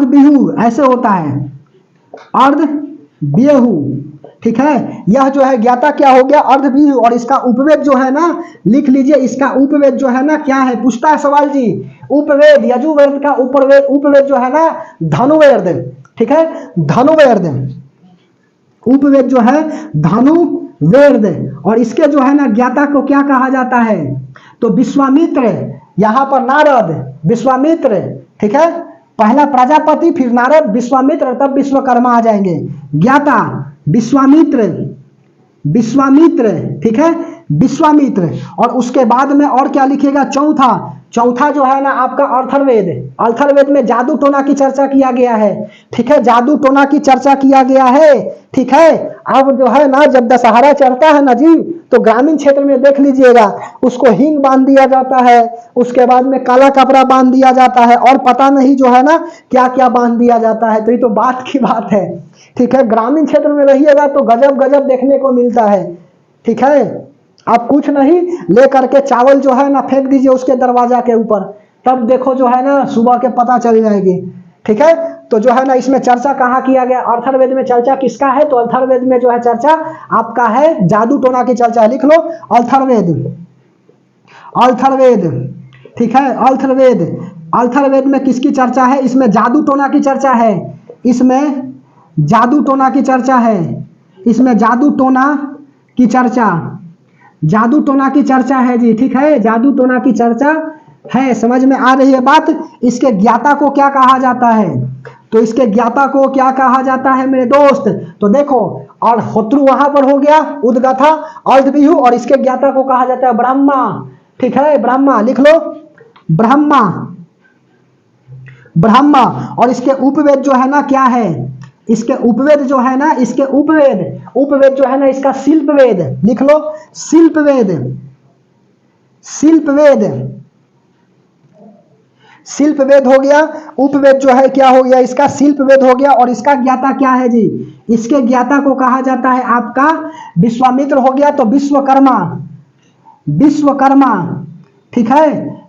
बिहू ऐसे होता है, अर्ध बेहू, ठीक है। यह जो है ज्ञाता क्या हो गया? अर्ध बिहू। और इसका उपवेद जो है ना, लिख लीजिए, इसका उपवेद जो है ना क्या है? पूछता है सवाल जी। उपवेद, यजुर्वेद का उपवेद जो है ना धनुर्वेद, ठीक है, धनुर्वेद, उपवेद जो है धनुर्वेद। और इसके जो है ना ज्ञाता को क्या कहा जाता है? तो विश्वामित्र, यहां पर नारद, विश्वामित्र, ठीक है, पहला प्रजापति, फिर नारद, विश्वामित्र, तब विश्वकर्मा आ जाएंगे। ज्ञाता विश्वामित्र, ठीक है, विश्वामित्र। और उसके बाद में और क्या लिखेगा? चौथा जो है ना आपका अथर्ववेद। अथर्ववेद में जादू टोना की चर्चा किया गया है, ठीक है, जादू टोना की चर्चा किया गया है, ठीक है। अब जो है ना जब दशहरा चढ़ता है ना जी, तो ग्रामीण क्षेत्र में देख लीजिएगा, उसको हींग बांध दिया जाता है, उसके बाद में काला कपड़ा बांध दिया जाता है, और पता नहीं जो है ना क्या क्या बांध दिया जाता है। तो ये तो बात की बात है, ठीक है। ग्रामीण क्षेत्र में रहिएगा तो गजब गजब देखने को मिलता है, ठीक है। आप कुछ नहीं ले करके चावल जो है ना फेंक दीजिए उसके दरवाजा के ऊपर, तब देखो जो है ना सुबह के पता चल जाएगी, ठीक है। तो जो है ना इसमें चर्चा कहाँ किया गया, अथर्ववेद में चर्चा किसका है, तो अथर्ववेद में जो है चर्चा आपका है जादू टोना की चर्चा है। लिख लो अथर्ववेद, अथर्ववेद, ठीक है। अथर्ववेद, अथर्ववेद में किसकी चर्चा है, इसमें जादू टोना की चर्चा है, इसमें जादू टोना की चर्चा है, इसमें जादू टोना की चर्चा, जादू टोना की चर्चा है जी, ठीक है। जादू टोना की चर्चा है, समझ में आ रही है बात। इसके ज्ञाता को क्या कहा जाता है, तो इसके ज्ञाता को क्या कहा जाता है मेरे दोस्त, तो देखो और होत्रु वहां पर हो गया, उद्गाथा, अर्धविहु, और इसके ज्ञाता को कहा जाता है ब्रह्मा, ठीक है। ब्रह्मा लिख लो, ब्रह्मा, ब्रह्मा। और इसके उपवेद जो है ना क्या है, इसके उपवेद जो है ना, इसके उपवेद, उपवेद जो है ना इसका शिल्पवेद, लिख लो शिल्पवेद, शिल्पवेद, शिल्पवेद हो गया। उपवेद जो है क्या हो गया, इसका शिल्पवेद हो गया। और इसका ज्ञाता क्या है जी, इसके ज्ञाता को कहा जाता है आपका विश्वामित्र हो गया, तो विश्वकर्मा, विश्वकर्मा, ठीक है।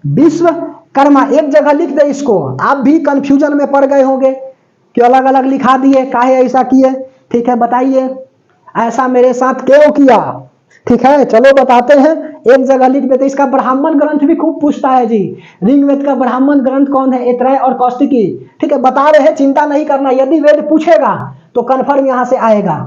विश्वकर्मा, एक जगह लिख दे इसको, आप भी कंफ्यूजन में पड़ गए होंगे कि अलग अलग लिखा दिए, काहे ऐसा किए, ठीक है। बताइए ऐसा मेरे साथ क्यों किया, ठीक है। चलो बताते हैं, एक जगह लिख देते। इसका ब्राह्मण ग्रंथ भी खूब पूछता है जी, ऋग्वेद का ब्राह्मण ग्रंथ कौन है, ऐतरेय और कौशिकी, ठीक है। बता रहे हैं, चिंता नहीं करना, यदि वेद पूछेगा तो कन्फर्म यहां से आएगा।